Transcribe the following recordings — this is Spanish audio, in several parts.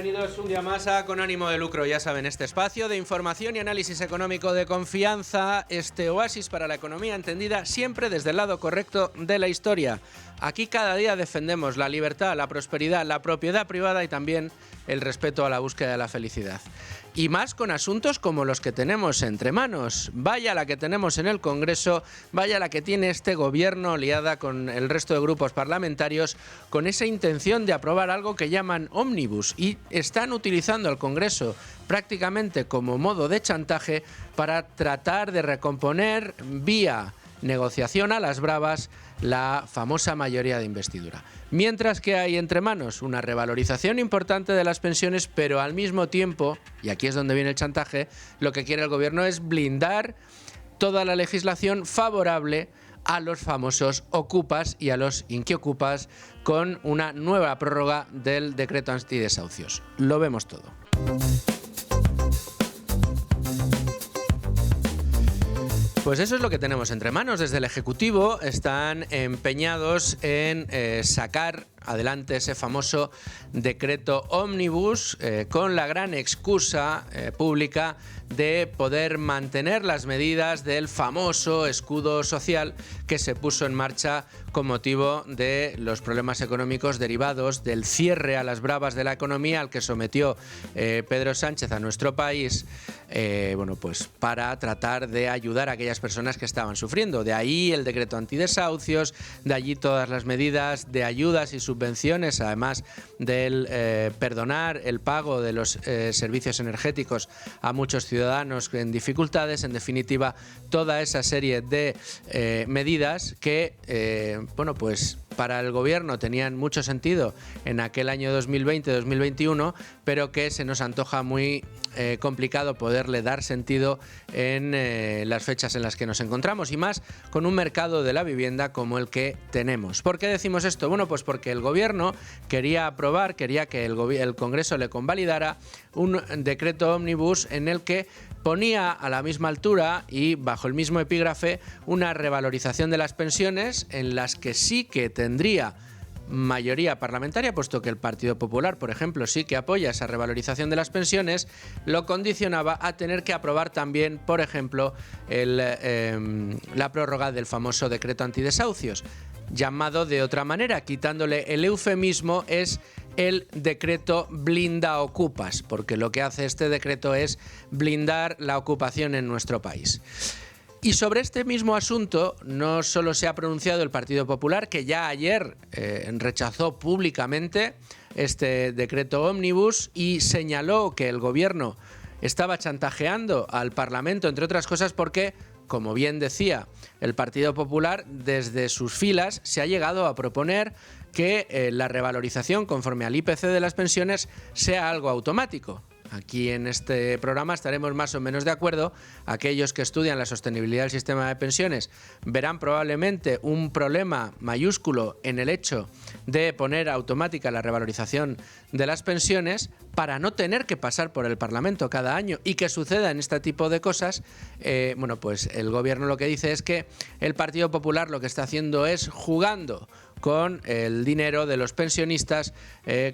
bienvenidos un día más a Con Ánimo de Lucro. Ya saben, este espacio de información y análisis económico de confianza, este oasis para la economía entendida siempre desde el lado correcto de la historia. Aquí cada día defendemos la libertad, la prosperidad, la propiedad privada y también el respeto a la búsqueda de la felicidad. Y más con asuntos como los que tenemos entre manos. Vaya la que tenemos en el Congreso, vaya la que tiene este gobierno liada con el resto de grupos parlamentarios con esa intención de aprobar algo que llaman ómnibus y están utilizando al Congreso prácticamente como modo de chantaje para tratar de recomponer vía negociación a las bravas la famosa mayoría de investidura. Mientras que hay entre manos una revalorización importante de las pensiones, pero al mismo tiempo, y aquí es donde viene el chantaje, lo que quiere el gobierno es blindar toda la legislación favorable a los famosos ocupas y a los inquiocupas con una nueva prórroga del decreto antidesahucios. Lo vemos todo. Pues eso es lo que tenemos entre manos. Desde el Ejecutivo están empeñados en sacar adelante ese famoso decreto ómnibus con la gran excusa pública de poder mantener las medidas del famoso escudo social que se puso en marcha con motivo de los problemas económicos derivados del cierre a las bravas de la economía al que sometió Pedro Sánchez a nuestro país, pues para tratar de ayudar a aquellas personas que estaban sufriendo. De ahí el decreto antidesahucios, de allí todas las medidas de ayudas y subvenciones, además del perdonar el pago de los servicios energéticos a muchos ciudadanos en dificultades. En definitiva, toda esa serie de medidas que, pues para el gobierno tenían mucho sentido en aquel año 2020-2021, pero que se nos antoja muy complicado poderle dar sentido en las fechas en las que nos encontramos, y más con un mercado de la vivienda como el que tenemos. ¿Por qué decimos esto? Bueno, pues porque el gobierno quería que el Congreso le convalidara un decreto ómnibus en el que ponía a la misma altura y bajo el mismo epígrafe una revalorización de las pensiones en las que sí que tendría mayoría parlamentaria, puesto que el Partido Popular, por ejemplo, sí que apoya esa revalorización de las pensiones, lo condicionaba a tener que aprobar también, por ejemplo, la prórroga del famoso decreto antidesahucios, llamado de otra manera, quitándole el eufemismo, es el decreto blinda ocupas, porque lo que hace este decreto es blindar la ocupación en nuestro país. Y sobre este mismo asunto no solo se ha pronunciado el Partido Popular, que ya ayer rechazó públicamente este decreto ómnibus y señaló que el gobierno estaba chantajeando al Parlamento, entre otras cosas porque, como bien decía el Partido Popular, desde sus filas se ha llegado a proponer que la revalorización conforme al IPC de las pensiones sea algo automático. Aquí en este programa estaremos más o menos de acuerdo. Aquellos que estudian la sostenibilidad del sistema de pensiones verán probablemente un problema mayúsculo en el hecho de poner automática la revalorización de las pensiones para no tener que pasar por el Parlamento cada año y que sucedan este tipo de cosas. Pues el gobierno lo que dice es que el Partido Popular lo que está haciendo es jugando con el dinero de los pensionistas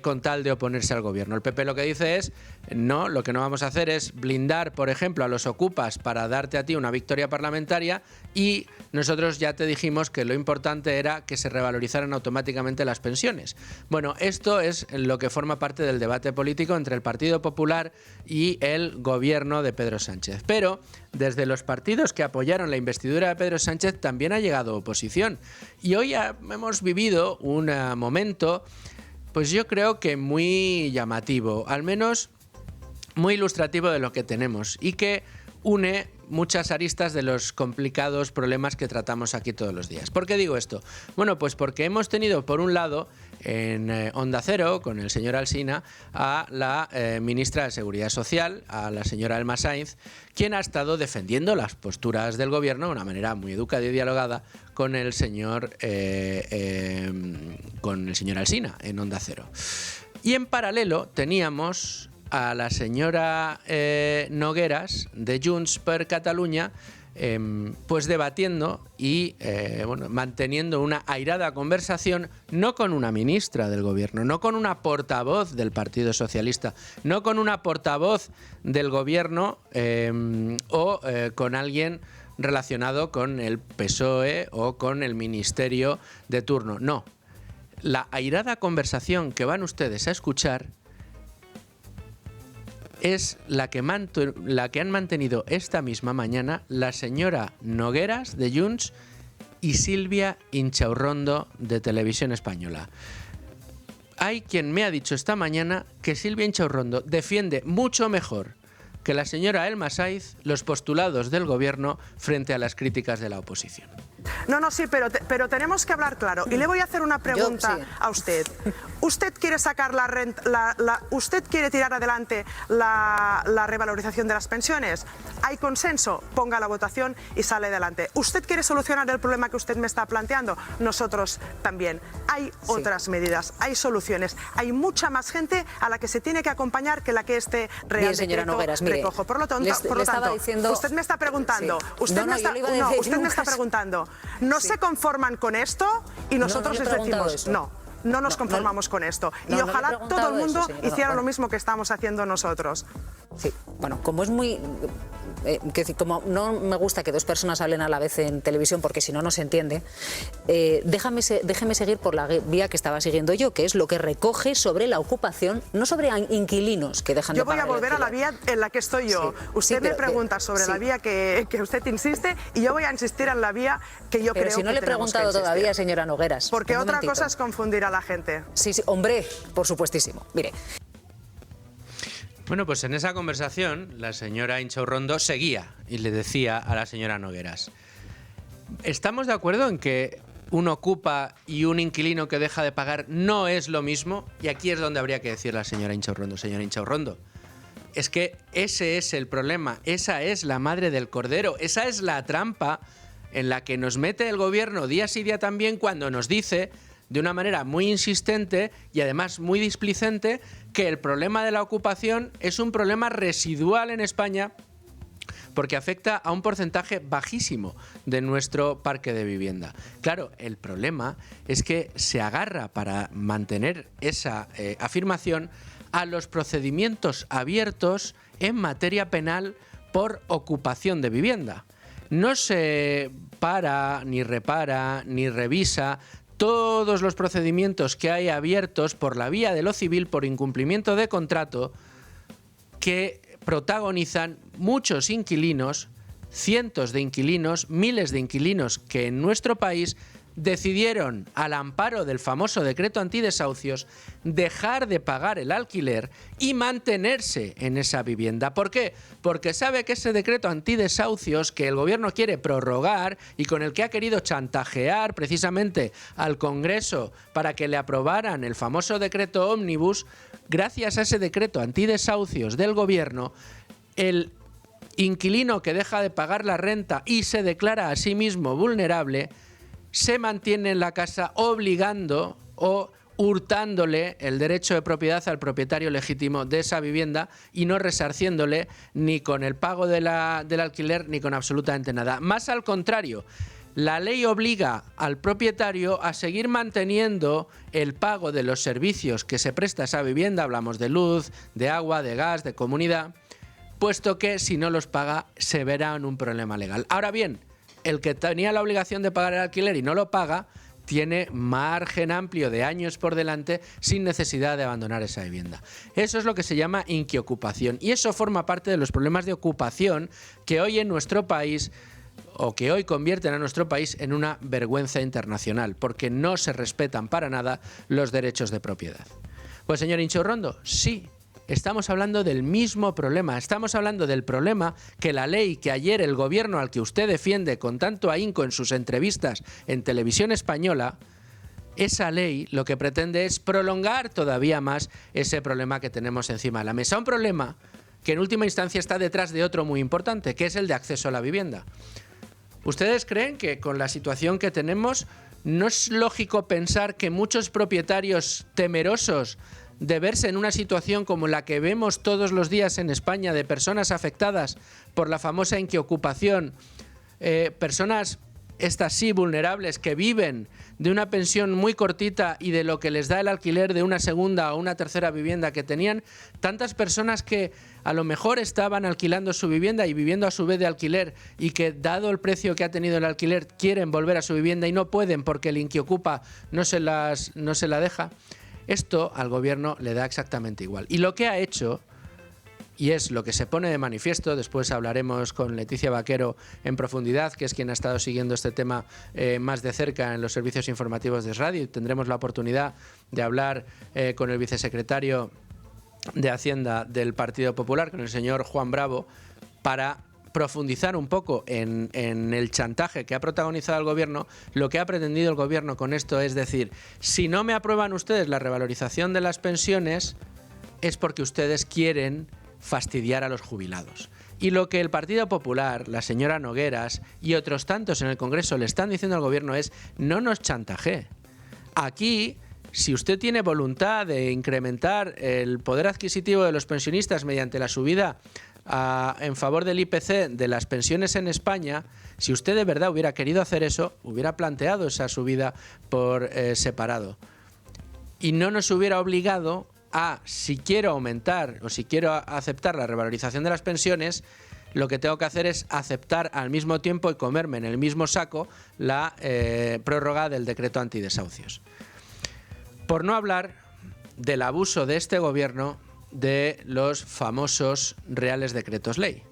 con tal de oponerse al gobierno. El PP lo que dice es, no, lo que no vamos a hacer es blindar, por ejemplo, a los ocupas para darte a ti una victoria parlamentaria, y nosotros ya te dijimos que lo importante era que se revalorizaran automáticamente las pensiones. Bueno, esto es lo que forma parte del debate político entre el Partido Popular y el gobierno de Pedro Sánchez. Pero desde los partidos que apoyaron la investidura de Pedro Sánchez también ha llegado oposición. Y hoy hemos vivido un momento, pues yo creo que muy llamativo, al menos muy ilustrativo de lo que tenemos, y que une muchas aristas de los complicados problemas que tratamos aquí todos los días. ¿Por qué digo esto? Bueno, pues porque hemos tenido, por un lado, en Onda Cero, con el señor Alsina, a la ministra de Seguridad Social, a la señora Elma Sainz, quien ha estado defendiendo las posturas del gobierno de una manera muy educada y dialogada con el señor Alsina en Onda Cero. Y en paralelo teníamos a la señora Nogueras de Junts per Catalunya pues debatiendo y bueno, manteniendo una airada conversación, no con una ministra del gobierno, no con una portavoz del Partido Socialista, no con una portavoz del gobierno o con alguien relacionado con el PSOE o con el ministerio de turno. No. La airada conversación que van ustedes a escuchar es la que han mantenido esta misma mañana la señora Nogueras, de Junts, y Sílvia Inchaurrondo, de Televisión Española. Hay quien me ha dicho esta mañana que Sílvia Inchaurrondo defiende mucho mejor que la señora Elma Saiz los postulados del gobierno frente a las críticas de la oposición. No, sí, pero tenemos que hablar claro. Y le voy a hacer una pregunta a usted. ¿Usted quiere sacar la renta, usted quiere tirar adelante la revalorización de las pensiones? ¿Hay consenso? Ponga la votación y sale adelante. ¿Usted quiere solucionar el problema que usted me está planteando? Nosotros también. Hay otras medidas, hay soluciones. Hay mucha más gente a la que se tiene que acompañar que la que este Real Decreto recoge. Por lo tanto, usted me está preguntando, usted me está preguntando, ¿no se conforman con esto? Y nosotros les decimos, no nos conformamos con esto. Y ojalá todo el mundo hiciera lo mismo que estamos haciendo nosotros. Sí, bueno, como es muy... como no me gusta que dos personas hablen a la vez en televisión porque si no, no se entiende, déjeme seguir por la vía que estaba siguiendo yo, que es lo que recoge sobre la ocupación, no sobre inquilinos que dejan de pagar. Yo voy a volver a la vía en la que estoy yo. Usted me pregunta sobre la vía que usted insiste y yo voy a insistir en la vía que yo creo que tenemos que insistir. Pero si no le he preguntado todavía, señora Nogueras. Porque otra cosa es confundir a la gente. Sí, hombre, por supuestísimo. Mire. Bueno, pues en esa conversación la señora Inchaurrondo seguía y le decía a la señora Nogueras: ¿estamos de acuerdo en que un ocupa y un inquilino que deja de pagar no es lo mismo? Y aquí es donde habría que decir la señora Inchaurrondo: señora Inchaurrondo, es que ese es el problema, esa es la madre del cordero, esa es la trampa en la que nos mete el gobierno día sí día también cuando nos dice de una manera muy insistente y además muy displicente que el problema de la ocupación es un problema residual en España porque afecta a un porcentaje bajísimo de nuestro parque de vivienda. Claro, el problema es que se agarra para mantener esa afirmación a los procedimientos abiertos en materia penal por ocupación de vivienda. No se para, ni repara, ni revisa todos los procedimientos que hay abiertos por la vía de lo civil por incumplimiento de contrato que protagonizan muchos inquilinos, cientos de inquilinos, miles de inquilinos que en nuestro país decidieron, al amparo del famoso decreto antidesahucios, dejar de pagar el alquiler y mantenerse en esa vivienda. ¿Por qué? Porque sabe que ese decreto antidesahucios que el gobierno quiere prorrogar y con el que ha querido chantajear precisamente al Congreso para que le aprobaran el famoso decreto ómnibus, gracias a ese decreto antidesahucios del gobierno, el inquilino que deja de pagar la renta y se declara a sí mismo vulnerable se mantiene en la casa obligando o hurtándole el derecho de propiedad al propietario legítimo de esa vivienda y no resarciéndole ni con el pago del alquiler ni con absolutamente nada. Más al contrario, la ley obliga al propietario a seguir manteniendo el pago de los servicios que se presta a esa vivienda, hablamos de luz, de agua, de gas, de comunidad, puesto que si no los paga se verá en un problema legal. Ahora bien, el que tenía la obligación de pagar el alquiler y no lo paga, tiene margen amplio de años por delante sin necesidad de abandonar esa vivienda. Eso es lo que se llama inquiocupación y eso forma parte de los problemas de ocupación que hoy en nuestro país o que hoy convierten a nuestro país en una vergüenza internacional porque no se respetan para nada los derechos de propiedad. Pues señor Inchaurrondo, sí. Estamos hablando del mismo problema, estamos hablando del problema que la ley que ayer el gobierno al que usted defiende con tanto ahínco en sus entrevistas en Televisión Española, esa ley lo que pretende es prolongar todavía más ese problema que tenemos encima de la mesa. Un problema que en última instancia está detrás de otro muy importante, que es el de acceso a la vivienda. ¿Ustedes creen que con la situación que tenemos no es lógico pensar que muchos propietarios temerosos de verse en una situación como la que vemos todos los días en España de personas afectadas por la famosa inquiocupación, personas, estas sí, vulnerables, que viven de una pensión muy cortita y de lo que les da el alquiler de una segunda o una tercera vivienda que tenían, tantas personas que a lo mejor estaban alquilando su vivienda y viviendo a su vez de alquiler y que, dado el precio que ha tenido el alquiler, quieren volver a su vivienda y no pueden porque el Inquiocupa no se la deja. Esto al gobierno le da exactamente igual. Y lo que ha hecho, y es lo que se pone de manifiesto, después hablaremos con Leticia Vaquero en profundidad, que es quien ha estado siguiendo este tema más de cerca en los servicios informativos de Radio, y tendremos la oportunidad de hablar con el vicesecretario de Hacienda del Partido Popular, con el señor Juan Bravo, para profundizar un poco en el chantaje que ha protagonizado el gobierno. Lo que ha pretendido el gobierno con esto es decir, si no me aprueban ustedes la revalorización de las pensiones, es porque ustedes quieren fastidiar a los jubilados. Y lo que el Partido Popular, la señora Nogueras y otros tantos en el Congreso le están diciendo al gobierno es: no nos chantaje. Aquí, si usted tiene voluntad de incrementar el poder adquisitivo de los pensionistas mediante la subida en favor del IPC de las pensiones en España, si usted de verdad hubiera querido hacer eso, hubiera planteado esa subida por separado. Y no nos hubiera obligado si quiero aumentar o si quiero aceptar la revalorización de las pensiones, lo que tengo que hacer es aceptar al mismo tiempo y comerme en el mismo saco la prórroga del decreto antidesahucios. Por no hablar del abuso de este gobierno de los famosos reales decretos ley.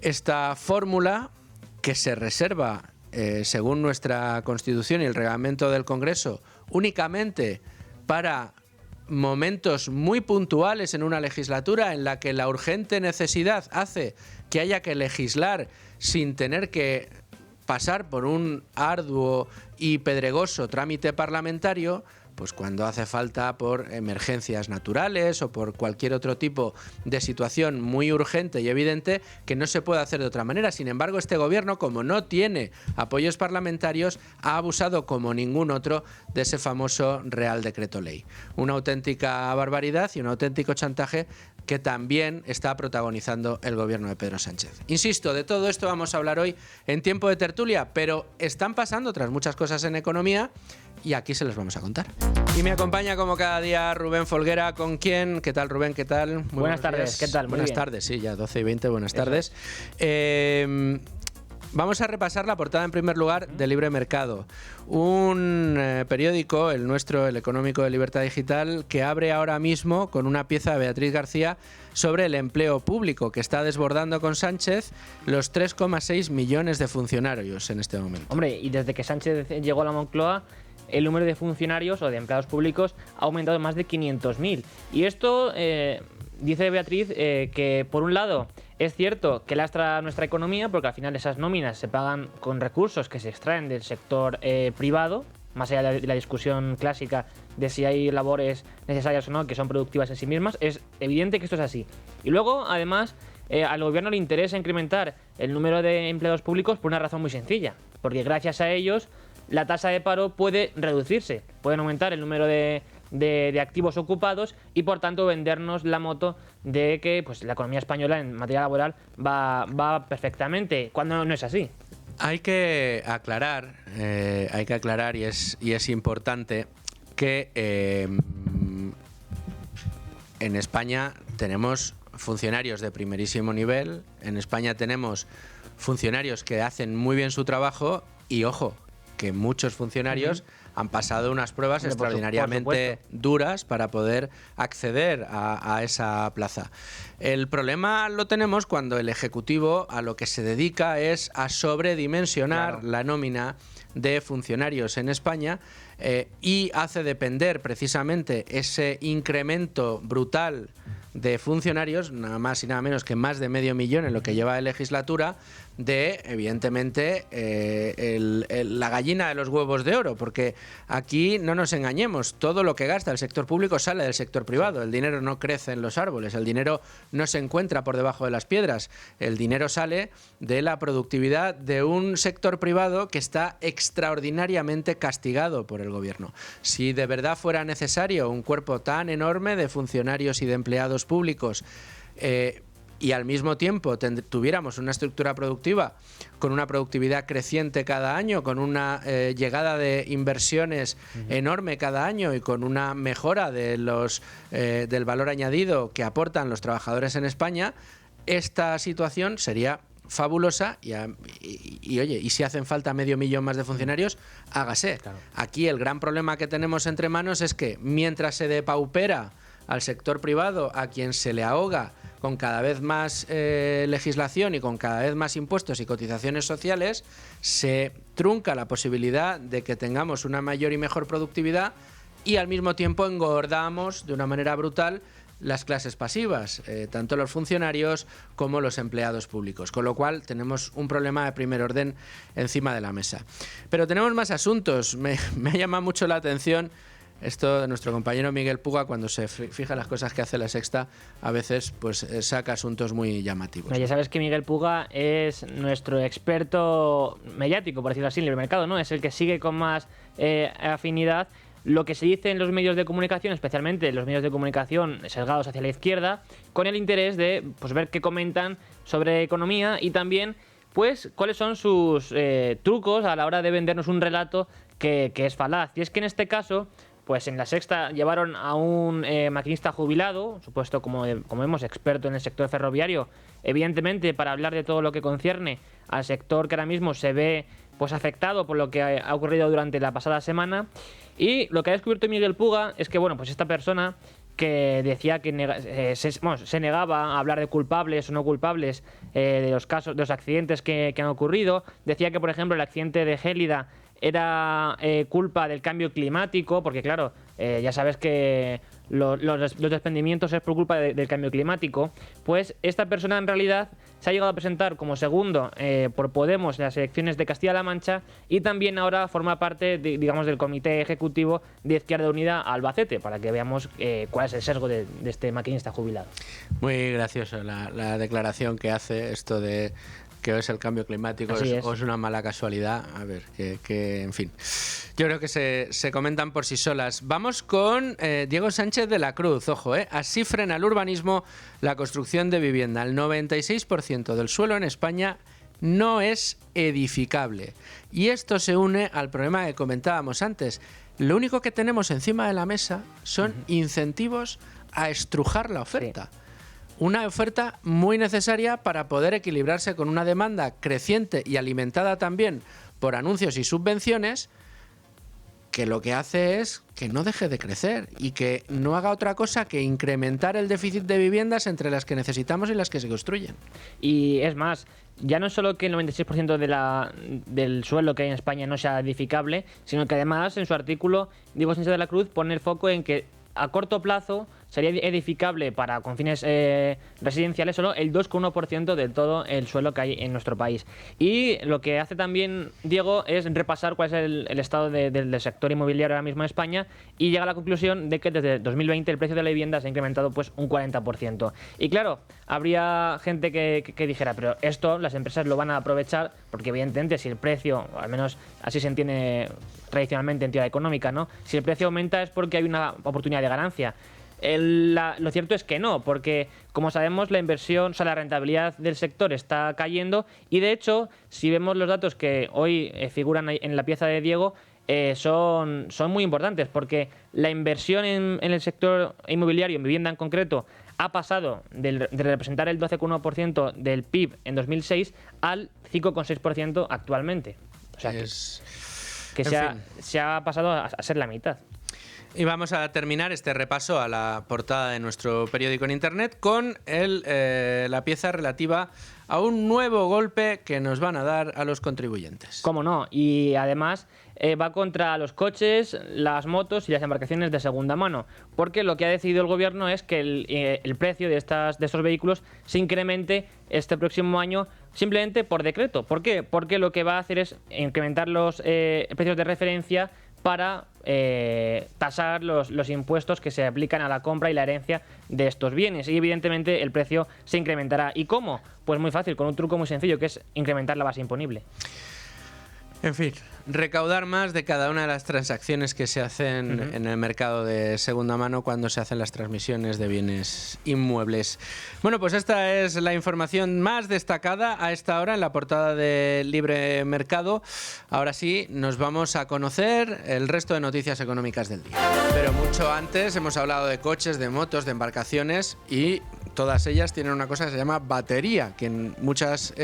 Esta fórmula que se reserva, según nuestra Constitución y el reglamento del Congreso, únicamente para momentos muy puntuales en una legislatura en la que la urgente necesidad hace que haya que legislar sin tener que pasar por un arduo y pedregoso trámite parlamentario, pues cuando hace falta por emergencias naturales o por cualquier otro tipo de situación muy urgente y evidente que no se puede hacer de otra manera. Sin embargo, este gobierno, como no tiene apoyos parlamentarios, ha abusado como ningún otro de ese famoso Real Decreto Ley. Una auténtica barbaridad y un auténtico chantaje que también está protagonizando el gobierno de Pedro Sánchez. Insisto, de todo esto vamos a hablar hoy en Tiempo de Tertulia, pero están pasando otras muchas cosas en economía y aquí se les vamos a contar. Y me acompaña como cada día Rubén Folguera, ¿con quién? ¿Qué tal, Rubén? ¿Qué tal? Muy buenas tardes, ¿qué tal? Buenas tardes, sí, ya 12 y 20, buenas tardes. Vamos a repasar la portada en primer lugar de Libre Mercado, un periódico, el nuestro, el Económico de Libertad Digital, que abre ahora mismo con una pieza de Beatriz García sobre el empleo público, que está desbordando con Sánchez los 3,6 millones de funcionarios en este momento. Hombre, y desde que Sánchez llegó a la Moncloa, el número de funcionarios o de empleados públicos ha aumentado más de 500.000. Y esto, dice Beatriz, que por un lado es cierto que lastra nuestra economía, porque al final esas nóminas se pagan con recursos que se extraen del sector privado, más allá de la discusión clásica de si hay labores necesarias o no, que son productivas en sí mismas. Es evidente que esto es así. Y luego, además, al gobierno le interesa incrementar el número de empleados públicos por una razón muy sencilla, porque gracias a ellos la tasa de paro puede reducirse, pueden aumentar el número de activos ocupados y por tanto vendernos la moto de que pues la economía española en materia laboral va perfectamente, cuando no es así. Hay que aclarar y es importante que en España tenemos funcionarios de primerísimo nivel, en España tenemos funcionarios que hacen muy bien su trabajo y, ojo, que muchos funcionarios han pasado unas pruebas extraordinariamente duras para poder acceder a esa plaza. El problema lo tenemos cuando el Ejecutivo a lo que se dedica es a sobredimensionar la nómina de funcionarios en España y hace depender precisamente ese incremento brutal de funcionarios, nada más y nada menos que más de 500.000 en lo que lleva de legislatura, de, evidentemente, la gallina de los huevos de oro, porque aquí no nos engañemos, todo lo que gasta el sector público sale del sector privado, el dinero no crece en los árboles, el dinero no se encuentra por debajo de las piedras, el dinero sale de la productividad de un sector privado que está extraordinariamente castigado por el gobierno. Si de verdad fuera necesario un cuerpo tan enorme de funcionarios y de empleados públicos, y al mismo tiempo tuviéramos una estructura productiva con una productividad creciente cada año, con una llegada de inversiones enorme cada año y con una mejora de del valor añadido que aportan los trabajadores en España, esta situación sería fabulosa y oye, y si hacen falta 500.000 más de funcionarios, hágase. Claro. Aquí el gran problema que tenemos entre manos es que mientras se depaupera al sector privado, a quien se le ahoga con cada vez más legislación y con cada vez más impuestos y cotizaciones sociales, se trunca la posibilidad de que tengamos una mayor y mejor productividad y al mismo tiempo engordamos de una manera brutal las clases pasivas, tanto los funcionarios como los empleados públicos, con lo cual tenemos un problema de primer orden encima de la mesa. Pero tenemos más asuntos. Me ha llamado mucho la atención esto de nuestro compañero Miguel Puga, cuando se fija las cosas que hace La Sexta, a veces pues saca asuntos muy llamativos. Ya sabes que Miguel Puga es nuestro experto mediático, por decirlo así, en el mercado, ¿no? Es el que sigue con más afinidad lo que se dice en los medios de comunicación, especialmente los medios de comunicación sesgados hacia la izquierda, con el interés de pues ver qué comentan sobre economía y también pues cuáles son sus trucos a la hora de vendernos un relato que es falaz. Y es que en este caso, pues en La Sexta llevaron a un maquinista jubilado, supuesto como vemos experto en el sector ferroviario, evidentemente para hablar de todo lo que concierne al sector que ahora mismo se ve pues afectado por lo que ha ocurrido durante la pasada semana. Y lo que ha descubierto Miguel Puga es que, bueno, pues esta persona que decía que se negaba a hablar de culpables o no culpables de los casos, de los accidentes que han ocurrido, decía que, por ejemplo, el accidente de Gélida era culpa del cambio climático, porque claro, ya sabes que los desprendimientos es por culpa del cambio climático. Pues esta persona en realidad se ha llegado a presentar como segundo por Podemos en las elecciones de Castilla-La Mancha y también ahora forma parte, digamos, del comité ejecutivo de Izquierda Unida Albacete, para que veamos cuál es el sesgo de este maquinista jubilado. Muy gracioso la declaración que hace, esto de que es el cambio climático o es una mala casualidad. A ver, que en fin, yo creo que se comentan por sí solas. Vamos con Diego Sánchez de la Cruz. Ojo, así frena el urbanismo la construcción de vivienda. El 96% del suelo en España no es edificable. Y esto se une al problema que comentábamos antes. Lo único que tenemos encima de la mesa son incentivos a estrujar la oferta. Sí. Una oferta muy necesaria para poder equilibrarse con una demanda creciente y alimentada también por anuncios y subvenciones, que lo que hace es que no deje de crecer y que no haga otra cosa que incrementar el déficit de viviendas entre las que necesitamos y las que se construyen. Y es más, ya no es solo que el 96% del suelo que hay en España no sea edificable, sino que además en su artículo Diego Sánchez de la Cruz pone el foco en que a corto plazo sería edificable con fines residenciales solo el 2,1% de todo el suelo que hay en nuestro país. Y lo que hace también Diego es repasar cuál es el estado del sector inmobiliario ahora mismo en España y llega a la conclusión de que desde 2020 el precio de la vivienda se ha incrementado pues un 40%. Y claro, habría gente que dijera, pero esto las empresas lo van a aprovechar porque evidentemente si el precio, o al menos así se entiende tradicionalmente en teoría económica, ¿no? Si el precio aumenta es porque hay una oportunidad de ganancia. Lo cierto es que no, porque como sabemos la inversión, o sea, la rentabilidad del sector está cayendo y de hecho, si vemos los datos que hoy figuran en la pieza de Diego, son muy importantes porque la inversión en el sector inmobiliario, en vivienda en concreto, ha pasado de representar el 12,1% del PIB en 2006 al 5,6% actualmente. O sea, que se ha pasado a ser la mitad. Y vamos a terminar este repaso a la portada de nuestro periódico en Internet con la pieza relativa a un nuevo golpe que nos van a dar a los contribuyentes. ¿Cómo no? Y además va contra los coches, las motos y las embarcaciones de segunda mano, porque lo que ha decidido el gobierno es que el precio de estos vehículos se incremente este próximo año simplemente por decreto. ¿Por qué? Porque lo que va a hacer es incrementar los precios de referencia para tasar los impuestos que se aplican a la compra y la herencia de estos bienes. Y evidentemente el precio se incrementará. ¿Y cómo? Pues muy fácil, con un truco muy sencillo, que es incrementar la base imponible. En fin, recaudar más de cada una de las transacciones que se hacen en el mercado de segunda mano cuando se hacen las transmisiones de bienes inmuebles. Bueno, pues esta es la información más destacada a esta hora en la portada de Libre Mercado. Ahora sí, nos vamos a conocer el resto de noticias económicas del día. Pero mucho antes hemos hablado de coches, de motos, de embarcaciones y todas ellas tienen una cosa que se llama batería, que en muchas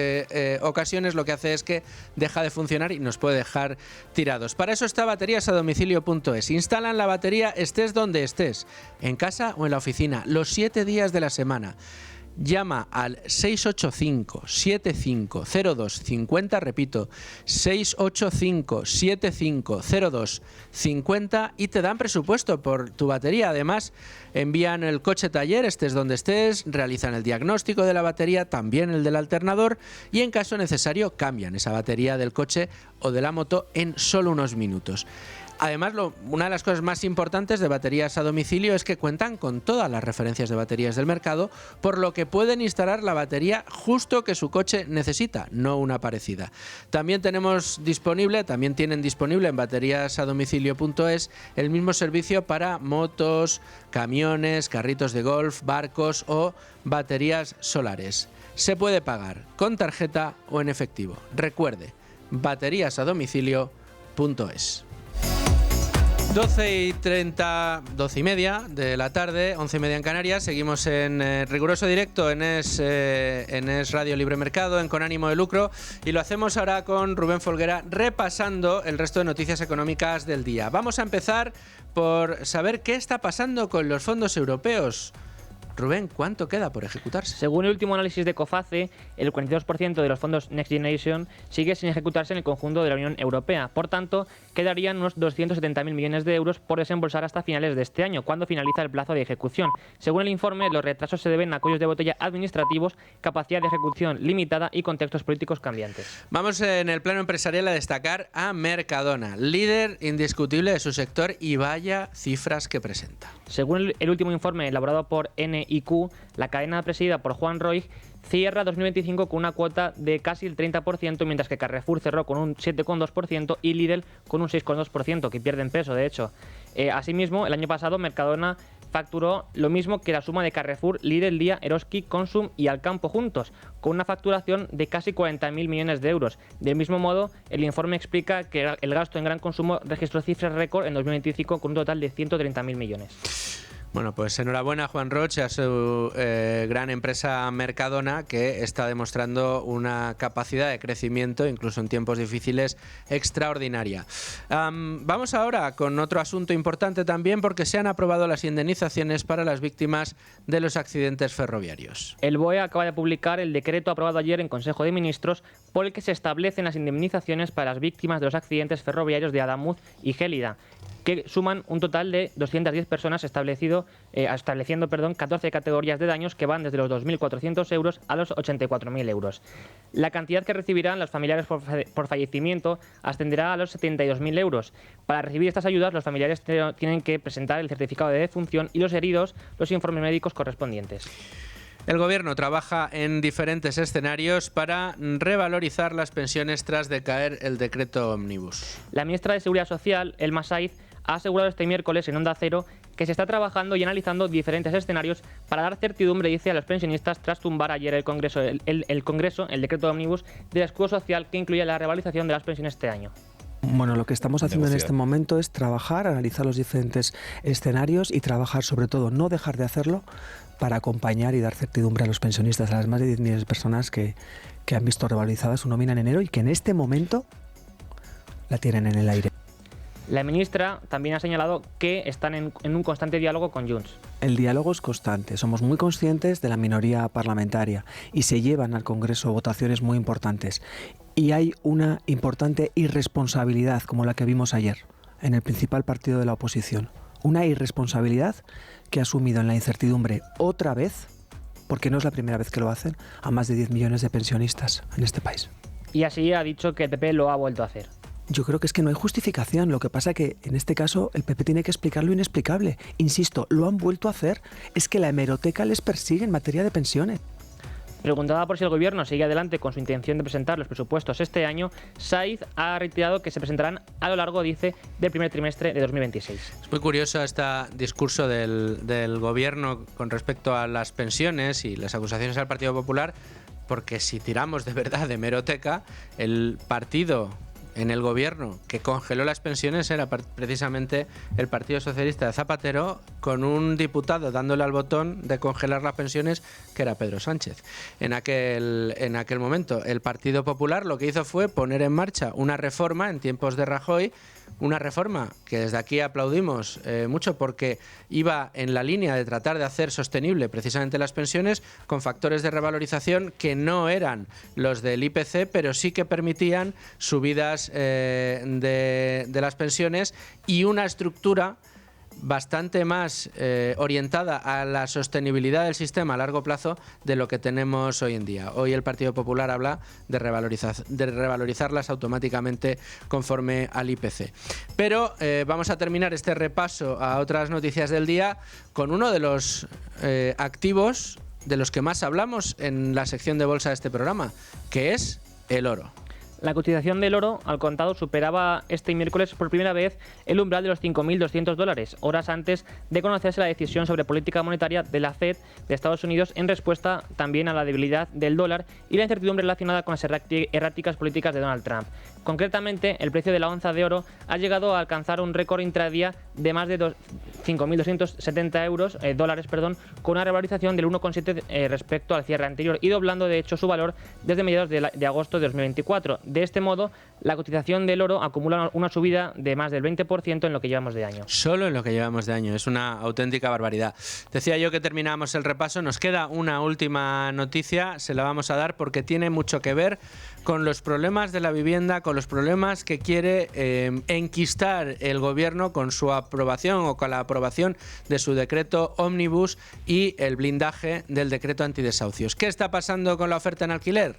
ocasiones lo que hace es que deja de funcionar y nos puede dejar tirados. Para eso está bateriasadomicilio.es. Instalan la batería estés donde estés, en casa o en la oficina, los 7 días de la semana. Llama al 685-7502-50, repito, 685-7502-50 y te dan presupuesto por tu batería. Además, envían el coche taller, estés donde estés, realizan el diagnóstico de la batería, también el del alternador y en caso necesario cambian esa batería del coche o de la moto en solo unos minutos. Además, una de las cosas más importantes de baterías a domicilio es que cuentan con todas las referencias de baterías del mercado, por lo que pueden instalar la batería justo que su coche necesita, no una parecida. También tienen disponible en bateriasadomicilio.es el mismo servicio para motos, camiones, carritos de golf, barcos o baterías solares. Se puede pagar con tarjeta o en efectivo. Recuerde, bateriasadomicilio.es. 12:30 de la tarde, 11:30 en Canarias. Seguimos en riguroso directo en Es Radio Libre Mercado, en Con Ánimo de Lucro. Y lo hacemos ahora con Rubén Folguera, repasando el resto de noticias económicas del día. Vamos a empezar por saber qué está pasando con los fondos europeos. Rubén, ¿cuánto queda por ejecutarse? Según el último análisis de COFACE, el 42% de los fondos Next Generation sigue sin ejecutarse en el conjunto de la Unión Europea. Por tanto, quedarían unos 270.000 millones de euros por desembolsar hasta finales de este año, cuando finaliza el plazo de ejecución. Según el informe, los retrasos se deben a cuellos de botella administrativos, capacidad de ejecución limitada y contextos políticos cambiantes. Vamos en el plano empresarial a destacar a Mercadona, líder indiscutible de su sector y vaya cifras que presenta. Según el último informe elaborado por NIQ, la cadena presidida por Juan Roig cierra 2025 con una cuota de casi el 30%, mientras que Carrefour cerró con un 7,2% y Lidl con un 6,2%, que pierden peso, de hecho. Asimismo, el año pasado Mercadona facturó lo mismo que la suma de Carrefour, Lidl, Día, Eroski, Consum y Alcampo juntos, con una facturación de casi 40.000 millones de euros. Del mismo modo, el informe explica que el gasto en gran consumo registró cifras récord en 2025 con un total de 130.000 millones. Bueno, pues enhorabuena a Juan Roig, a su gran empresa Mercadona, que está demostrando una capacidad de crecimiento, incluso en tiempos difíciles, extraordinaria. Vamos ahora con otro asunto importante también, porque se han aprobado las indemnizaciones para las víctimas de los accidentes ferroviarios. El BOE acaba de publicar el decreto aprobado ayer en Consejo de Ministros por el que se establecen las indemnizaciones para las víctimas de los accidentes ferroviarios de Adamuz y Gélida, que suman un total de 210 personas, estableciendo 14 categorías de daños que van desde los 2.400 euros a los 84.000 euros. La cantidad que recibirán los familiares por fallecimiento ascenderá a los 72.000 euros. Para recibir estas ayudas, los familiares tienen que presentar el certificado de defunción y los heridos los informes médicos correspondientes. El Gobierno trabaja en diferentes escenarios para revalorizar las pensiones tras decaer el decreto ómnibus. La ministra de Seguridad Social, Elma Saiz, ha asegurado este miércoles en Onda Cero que se está trabajando y analizando diferentes escenarios para dar certidumbre, dice, a los pensionistas tras tumbar ayer el Congreso el decreto ómnibus del escudo social que incluye la revalorización de las pensiones este año. Bueno, lo que estamos haciendo en este momento es trabajar, analizar los diferentes escenarios y trabajar, sobre todo, no dejar de hacerlo para acompañar y dar certidumbre a los pensionistas, a las más de 10 millones de personas que han visto revalorizada su nómina en enero y que en este momento la tienen en el aire. La ministra también ha señalado que están en un constante diálogo con Junts. El diálogo es constante, somos muy conscientes de la minoría parlamentaria y se llevan al Congreso votaciones muy importantes. Y hay una importante irresponsabilidad, como la que vimos ayer, en el principal partido de la oposición. Una irresponsabilidad que ha asumido en la incertidumbre otra vez, porque no es la primera vez que lo hacen, a más de 10 millones de pensionistas en este país. Y así ha dicho que el PP lo ha vuelto a hacer. Yo creo que es que no hay justificación. Lo que pasa es que en este caso el PP tiene que explicar lo inexplicable. Insisto, lo han vuelto a hacer. Es que la hemeroteca les persigue en materia de pensiones. Preguntada por si el Gobierno sigue adelante con su intención de presentar los presupuestos este año, Saiz ha reiterado que se presentarán a lo largo, dice, del primer trimestre de 2026. Es muy curioso este discurso del Gobierno con respecto a las pensiones y las acusaciones al Partido Popular, porque si tiramos de verdad de hemeroteca, el partido en el Gobierno que congeló las pensiones era precisamente el Partido Socialista de Zapatero, con un diputado dándole al botón de congelar las pensiones, que era Pedro Sánchez. En aquel momento, el Partido Popular lo que hizo fue poner en marcha una reforma en tiempos de Rajoy, una reforma que desde aquí aplaudimos mucho, porque iba en la línea de tratar de hacer sostenible precisamente las pensiones con factores de revalorización que no eran los del IPC, pero sí que permitían subidas de las pensiones y una estructura bastante más orientada a la sostenibilidad del sistema a largo plazo de lo que tenemos hoy en día. Hoy el Partido Popular habla de revalorizarlas automáticamente conforme al IPC. Pero vamos a terminar este repaso a otras noticias del día con uno de los activos de los que más hablamos en la sección de bolsa de este programa, que es el oro. La cotización del oro al contado superaba este miércoles por primera vez el umbral de los $5.200, horas antes de conocerse la decisión sobre política monetaria de la Fed de Estados Unidos, en respuesta también a la debilidad del dólar y la incertidumbre relacionada con las erráticas políticas de Donald Trump. Concretamente, el precio de la onza de oro ha llegado a alcanzar un récord intradía de más de 5.270 dólares, con una revalorización del 1,7 respecto al cierre anterior y doblando de hecho su valor desde mediados de agosto de 2024. De este modo, la cotización del oro acumula una subida de más del 20% en lo que llevamos de año. Solo en lo que llevamos de año. Es una auténtica barbaridad. Decía yo que terminamos el repaso. Nos queda una última noticia. Se la vamos a dar porque tiene mucho que ver con los problemas de la vivienda, con los problemas que quiere enquistar el Gobierno con su aprobación o con la aprobación de su decreto Ómnibus y el blindaje del decreto antidesahucios. ¿Qué está pasando con la oferta en alquiler?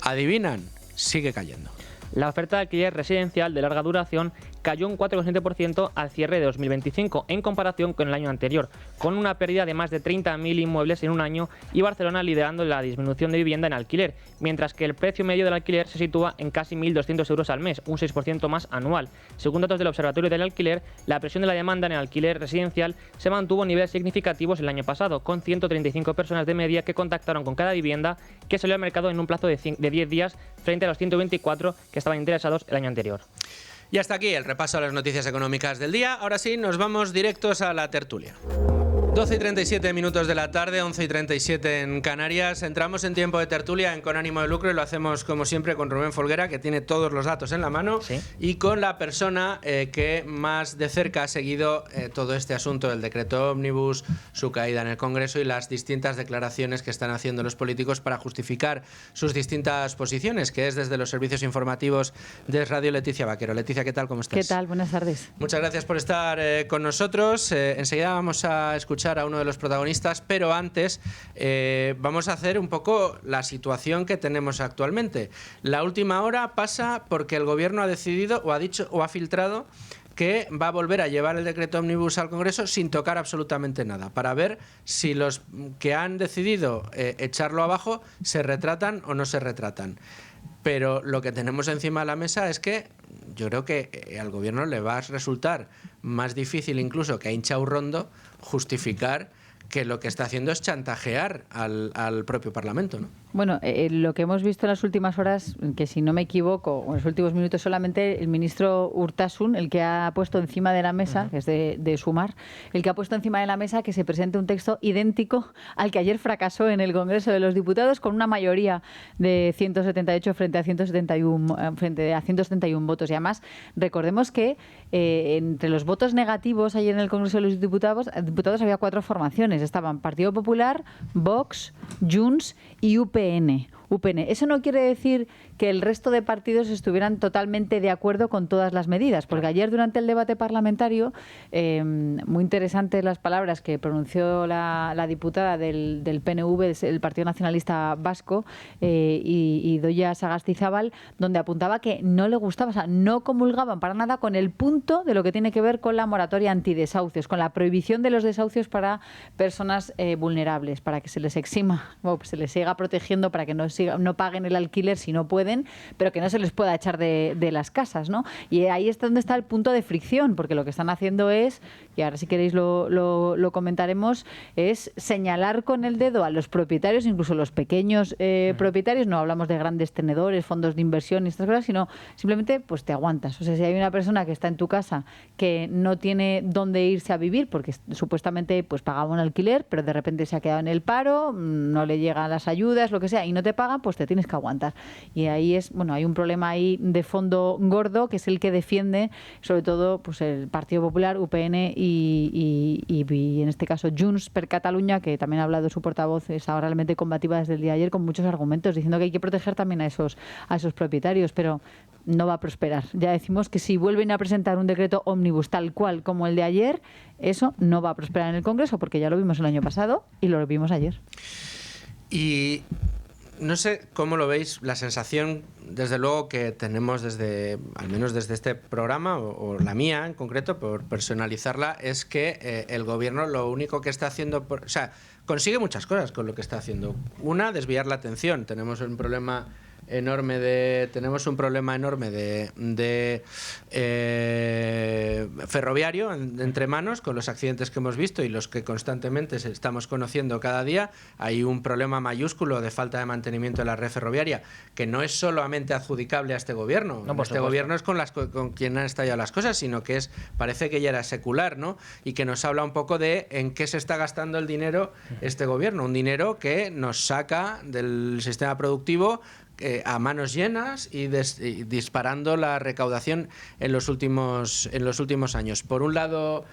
¿Adivinan? Sigue cayendo. La oferta de alquiler residencial de larga duración cayó un 4,7% al cierre de 2025 en comparación con el año anterior, con una pérdida de más de 30.000 inmuebles en un año y Barcelona liderando la disminución de vivienda en alquiler, mientras que el precio medio del alquiler se sitúa en casi 1.200 euros al mes, un 6% más anual. Según datos del Observatorio del Alquiler, la presión de la demanda en el alquiler residencial se mantuvo en niveles significativos el año pasado, con 135 personas de media que contactaron con cada vivienda que salió al mercado en un plazo de 10 días frente a los 124 que estaban interesados el año anterior. Y hasta aquí el repaso a las noticias económicas del día. Ahora sí, nos vamos directos a la tertulia. 12:37 de la tarde, 11:37 en Canarias. Entramos en tiempo de tertulia en Con Ánimo de Lucro y lo hacemos como siempre con Rubén Folguera, que tiene todos los datos en la mano, ¿sí? Y con la persona que más de cerca ha seguido todo este asunto del decreto Ómnibus, su caída en el Congreso y las distintas declaraciones que están haciendo los políticos para justificar sus distintas posiciones, que es desde los servicios informativos de Radio Leticia Vaquero. Leticia, ¿qué tal? ¿Cómo estás? ¿Qué tal? Buenas tardes. Muchas gracias por estar con nosotros. Enseguida vamos a escuchar a uno de los protagonistas, pero antes vamos a hacer un poco la situación que tenemos actualmente. La última hora pasa porque el Gobierno ha decidido o ha dicho o ha filtrado que va a volver a llevar el decreto Ómnibus al Congreso sin tocar absolutamente nada, para ver si los que han decidido echarlo abajo se retratan o no se retratan. Pero lo que tenemos encima de la mesa es que yo creo que al Gobierno le va a resultar más difícil incluso que a Incha Urrondo justificar que lo que está haciendo es chantajear al propio Parlamento, ¿no? Bueno, lo que hemos visto en las últimas horas, que si no me equivoco, en los últimos minutos solamente el ministro Urtasun, el que ha puesto encima de la mesa, que es de Sumar, el que ha puesto encima de la mesa que se presente un texto idéntico al que ayer fracasó en el Congreso de los Diputados con una mayoría de 178 frente a 171 votos. Y además, recordemos que entre los votos negativos ayer en el Congreso de los Diputados había 4 formaciones. Estaban Partido Popular, Vox, Junts y UPN. UPN. Eso no quiere decir que el resto de partidos estuvieran totalmente de acuerdo con todas las medidas, porque ayer durante el debate parlamentario, muy interesantes las palabras que pronunció la diputada del PNV, el Partido Nacionalista Vasco, y Idoia Sagastizábal, donde apuntaba que no le gustaba, o sea, no comulgaban para nada con el punto de lo que tiene que ver con la moratoria antidesahucios, con la prohibición de los desahucios para personas vulnerables, para que se les exima, se les siga protegiendo para que no paguen el alquiler si no pueden, pero que no se les pueda echar de las casas, ¿no? Y ahí es donde está el punto de fricción, porque lo que están haciendo es, y ahora si queréis lo comentaremos, es señalar con el dedo a los propietarios, incluso los pequeños propietarios, no hablamos de grandes tenedores, fondos de inversión y estas cosas, sino simplemente pues te aguantas. O sea, si hay una persona que está en tu casa que no tiene dónde irse a vivir porque supuestamente pues pagaba un alquiler, pero de repente se ha quedado en el paro, no le llegan las ayudas, lo que sea, y no te pagan, pues te tienes que aguantar. Y ahí hay un problema ahí de fondo gordo, que es el que defiende sobre todo pues el Partido Popular, UPN y en este caso Junts per Catalunya, que también ha hablado su portavoz, estaba realmente combativa desde el día de ayer con muchos argumentos, diciendo que hay que proteger también a esos propietarios, pero no va a prosperar. Ya decimos que si vuelven a presentar un decreto ómnibus tal cual como el de ayer, eso no va a prosperar en el Congreso, porque ya lo vimos el año pasado y lo vimos ayer. Y no sé cómo lo veis, la sensación, desde luego, que tenemos al menos desde este programa, o la mía en concreto, por personalizarla, es que el gobierno lo único que está haciendo, consigue muchas cosas con lo que está haciendo. Una, desviar la atención. Tenemos un problema enorme de ferroviario entre manos, con los accidentes que hemos visto y los que constantemente estamos conociendo cada día. Hay un problema mayúsculo de falta de mantenimiento de la red ferroviaria, que no es solamente adjudicable a este gobierno. No, este gobierno es con quien han estallado las cosas, sino que parece que ya era secular, ¿no? Y que nos habla un poco de en qué se está gastando el dinero este gobierno. Un dinero que nos saca del sistema productivo a manos llenas y disparando la recaudación en los últimos años. Por un lado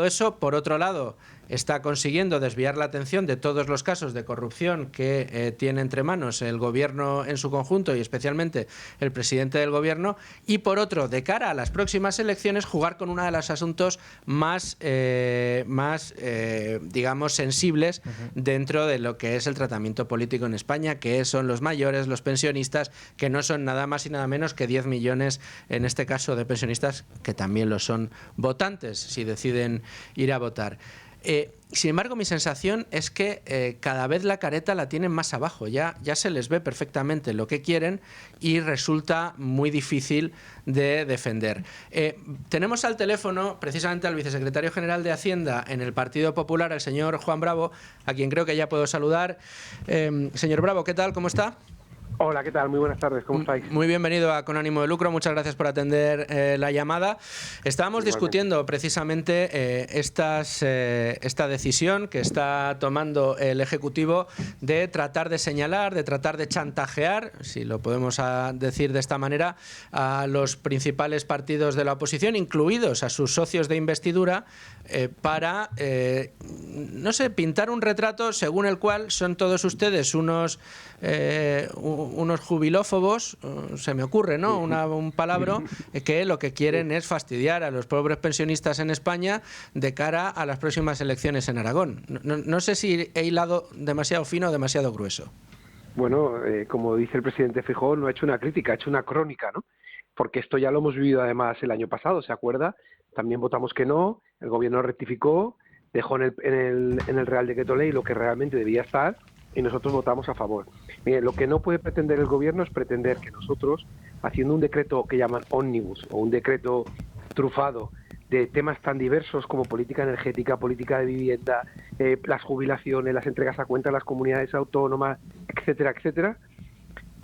eso, por otro lado está consiguiendo desviar la atención de todos los casos de corrupción que tiene entre manos el gobierno en su conjunto y especialmente el presidente del gobierno, y por otro, de cara a las próximas elecciones, jugar con uno de los asuntos más digamos, sensibles dentro de lo que es el tratamiento político en España, que son los mayores, los pensionistas, que no son nada más y nada menos que 10 millones, en este caso, de pensionistas, que también lo son votantes, si deciden ir a votar. Sin embargo, mi sensación es que cada vez la careta la tienen más abajo, ya se les ve perfectamente lo que quieren y resulta muy difícil de defender. Tenemos al teléfono precisamente al vicesecretario general de Hacienda en el Partido Popular, el señor Juan Bravo, a quien creo que ya puedo saludar. Señor Bravo, ¿qué tal? ¿Cómo está? Hola, ¿qué tal? Muy buenas tardes, ¿cómo estáis? Muy bienvenido a Con Ánimo de Lucro, muchas gracias por atender la llamada. Estábamos discutiendo precisamente esta decisión que está tomando el Ejecutivo de tratar de señalar, de tratar de chantajear, si lo podemos decir de esta manera, a los principales partidos de la oposición, incluidos a sus socios de investidura, para, no sé, pintar un retrato según el cual son todos ustedes unos jubilófobos, se me ocurre, ¿no? Un palabra que lo que quieren es fastidiar a los pobres pensionistas en España de cara a las próximas elecciones en Aragón. No sé si he hilado demasiado fino o demasiado grueso. Bueno, como dice el presidente Feijóo, no ha hecho una crítica, ha hecho una crónica, ¿no? Porque esto ya lo hemos vivido además el año pasado, ¿se acuerda? También votamos que no, el gobierno rectificó, dejó en el Real Decreto Ley lo que realmente debía estar y nosotros votamos a favor. Mire, lo que no puede pretender el gobierno es pretender que nosotros, haciendo un decreto que llaman ómnibus o un decreto trufado de temas tan diversos como política energética, política de vivienda, las jubilaciones, las entregas a cuenta a las comunidades autónomas, etcétera, etcétera,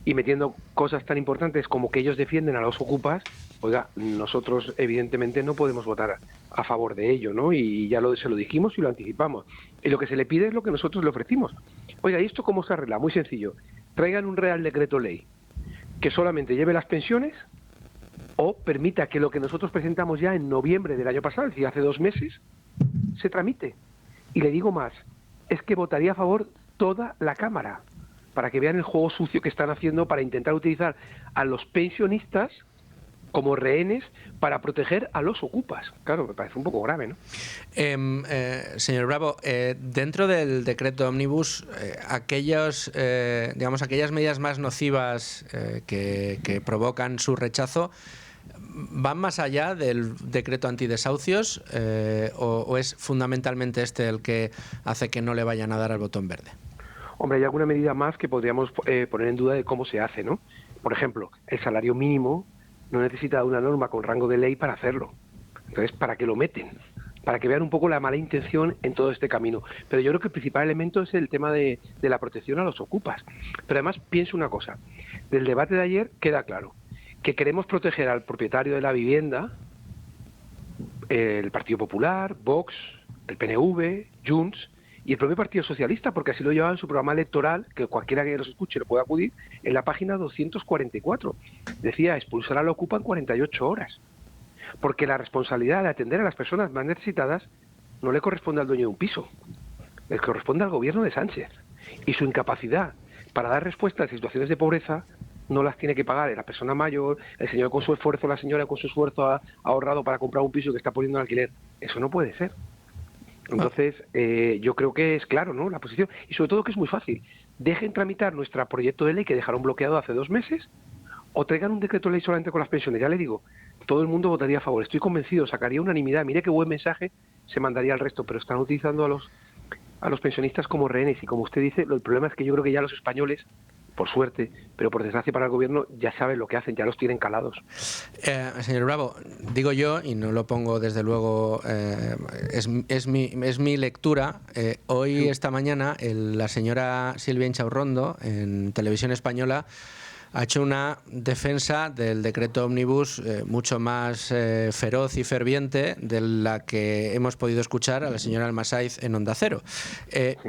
y metiendo cosas tan importantes como que ellos defienden a los ocupas, oiga, nosotros evidentemente no podemos votar a favor de ello, ¿no? Y ya se lo dijimos y lo anticipamos. Y lo que se le pide es lo que nosotros le ofrecimos. Oiga, ¿y esto cómo se arregla? Muy sencillo. Traigan un Real Decreto Ley que solamente lleve las pensiones o permita que lo que nosotros presentamos ya en noviembre del año pasado, es decir, hace 2 meses, se tramite. Y le digo más, es que votaría a favor toda la Cámara. para que vean el juego sucio que están haciendo para intentar utilizar a los pensionistas como rehenes para proteger a los ocupas. Claro, me parece un poco grave, ¿no? Señor Bravo, dentro del decreto Omnibus, aquellas medidas más nocivas que provocan su rechazo, ¿van más allá del decreto antidesahucios o es fundamentalmente este el que hace que no le vayan a dar al botón verde? Hombre, hay alguna medida más que podríamos poner en duda de cómo se hace, ¿no? Por ejemplo, el salario mínimo no necesita una norma con rango de ley para hacerlo. Entonces, ¿para qué lo meten? Para que vean un poco la mala intención en todo este camino. Pero yo creo que el principal elemento es el tema de la protección a los ocupas. Pero además, pienso una cosa. Del debate de ayer queda claro que queremos proteger al propietario de la vivienda, el Partido Popular, Vox, el PNV, Junts y el propio Partido Socialista, porque así lo llevaba en su programa electoral, que cualquiera que los escuche lo puede acudir, en la página 244. Decía, expulsar al ocupa en 48 horas. Porque la responsabilidad de atender a las personas más necesitadas no le corresponde al dueño de un piso, le corresponde al gobierno de Sánchez. Y su incapacidad para dar respuesta a situaciones de pobreza no las tiene que pagar la persona mayor, el señor con su esfuerzo, la señora con su esfuerzo ha ahorrado para comprar un piso que está poniendo en alquiler. Eso no puede ser. Entonces, yo creo que es claro, ¿no?, la posición. Y sobre todo que es muy fácil. Dejen tramitar nuestro proyecto de ley que dejaron bloqueado hace 2 meses o traigan un decreto de ley solamente con las pensiones. Ya le digo, todo el mundo votaría a favor. Estoy convencido, sacaría unanimidad. Mire qué buen mensaje se mandaría al resto, pero están utilizando a los pensionistas como rehenes. Y como usted dice, el problema es que yo creo que ya los españoles, por suerte, pero por desgracia para el gobierno, ya saben lo que hacen, ya los tienen calados. Señor Bravo, digo yo, y no lo pongo desde luego, es mi lectura. Hoy, esta mañana, la señora Silvia Inchaurrondo, en Televisión Española, ha hecho una defensa del decreto Omnibus mucho más feroz y ferviente de la que hemos podido escuchar a la señora Almasaiz en Onda Cero.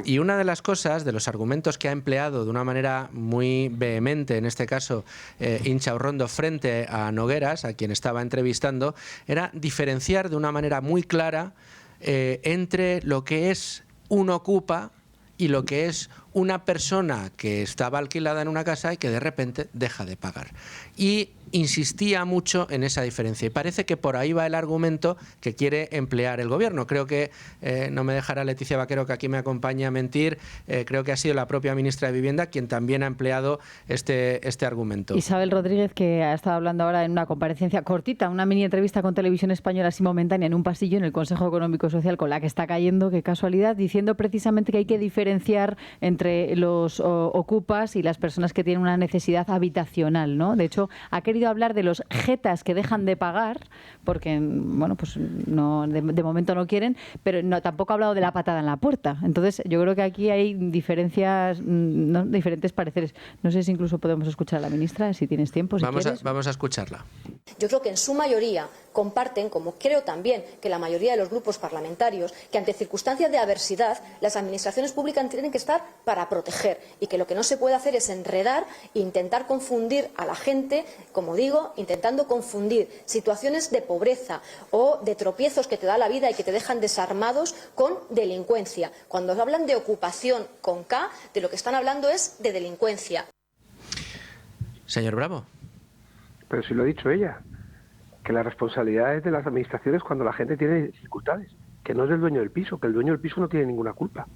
Y una de las cosas, de los argumentos que ha empleado de una manera muy vehemente, en este caso Inchaurrondo, frente a Nogueras, a quien estaba entrevistando, era diferenciar de una manera muy clara entre lo que es un ocupa y lo que es una persona que estaba alquilada en una casa y que de repente deja de pagar. Y insistía mucho en esa diferencia. Y parece que por ahí va el argumento que quiere emplear el gobierno. Creo que, no me dejará Leticia Vaquero, que aquí me acompaña, a mentir, creo que ha sido la propia ministra de Vivienda quien también ha empleado este argumento. Isabel Rodríguez, que ha estado hablando ahora en una comparecencia cortita, una mini entrevista con Televisión Española así momentánea en un pasillo en el Consejo Económico y Social, con la que está cayendo, qué casualidad, diciendo precisamente que hay que diferenciar entre los ocupas y las personas que tienen una necesidad habitacional, ¿no? De hecho, ha querido hablar de los jetas que dejan de pagar, porque bueno, pues no, de momento no quieren, pero no, tampoco ha hablado de la patada en la puerta. Entonces, yo creo que aquí hay diferencias, ¿no?, diferentes pareceres. No sé si incluso podemos escuchar a la ministra, si tienes tiempo, si quieres. Vamos a escucharla. Yo creo que en su mayoría comparten, como creo también que la mayoría de los grupos parlamentarios, que ante circunstancias de adversidad las administraciones públicas tienen que estar para proteger y que lo que no se puede hacer es enredar e intentar confundir a la gente, como digo, intentando confundir situaciones de pobreza o de tropiezos que te da la vida y que te dejan desarmados con delincuencia. Cuando hablan de ocupación con K, de lo que están hablando es de delincuencia. Señor Bravo. Pero si lo ha dicho ella, que la responsabilidad es de las administraciones cuando la gente tiene dificultades, que no es del dueño del piso, que el dueño del piso no tiene ninguna culpa.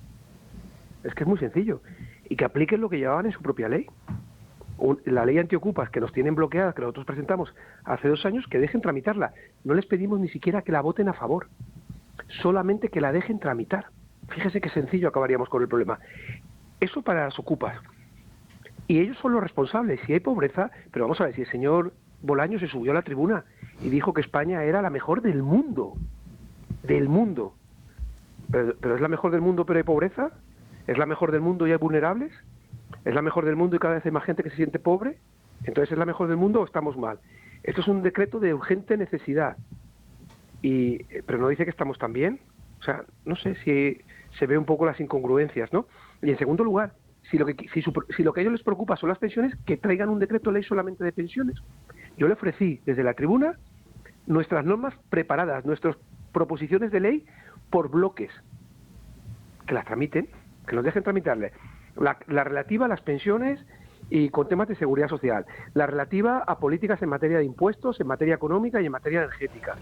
Es que es muy sencillo. Y que apliquen lo que llevaban en su propia ley. La ley antiocupas que nos tienen bloqueadas, que nosotros presentamos hace 2 años, que dejen tramitarla. No les pedimos ni siquiera que la voten a favor, solamente que la dejen tramitar. Fíjese qué sencillo acabaríamos con el problema. Eso para las ocupas. Y ellos son los responsables. Si hay pobreza, pero vamos a ver, si el señor Bolaño se subió a la tribuna y dijo que España era la mejor del mundo. Del mundo. Pero ¿es la mejor del mundo pero hay pobreza? ¿Es la mejor del mundo y hay vulnerables? ¿Es la mejor del mundo y cada vez hay más gente que se siente pobre? Entonces, ¿es la mejor del mundo o estamos mal? Esto es un decreto de urgente necesidad. Pero no dice que estamos tan bien. O sea, no sé si se ve un poco las incongruencias, ¿no? Y en segundo lugar, si lo que a ellos les preocupa son las pensiones, que traigan un decreto de ley solamente de pensiones. Yo le ofrecí desde la tribuna nuestras normas preparadas, nuestras proposiciones de ley por bloques, que las tramiten que nos dejen tramitarle la relativa a las pensiones y con temas de seguridad social, la relativa a políticas en materia de impuestos, en materia económica y en materia energética,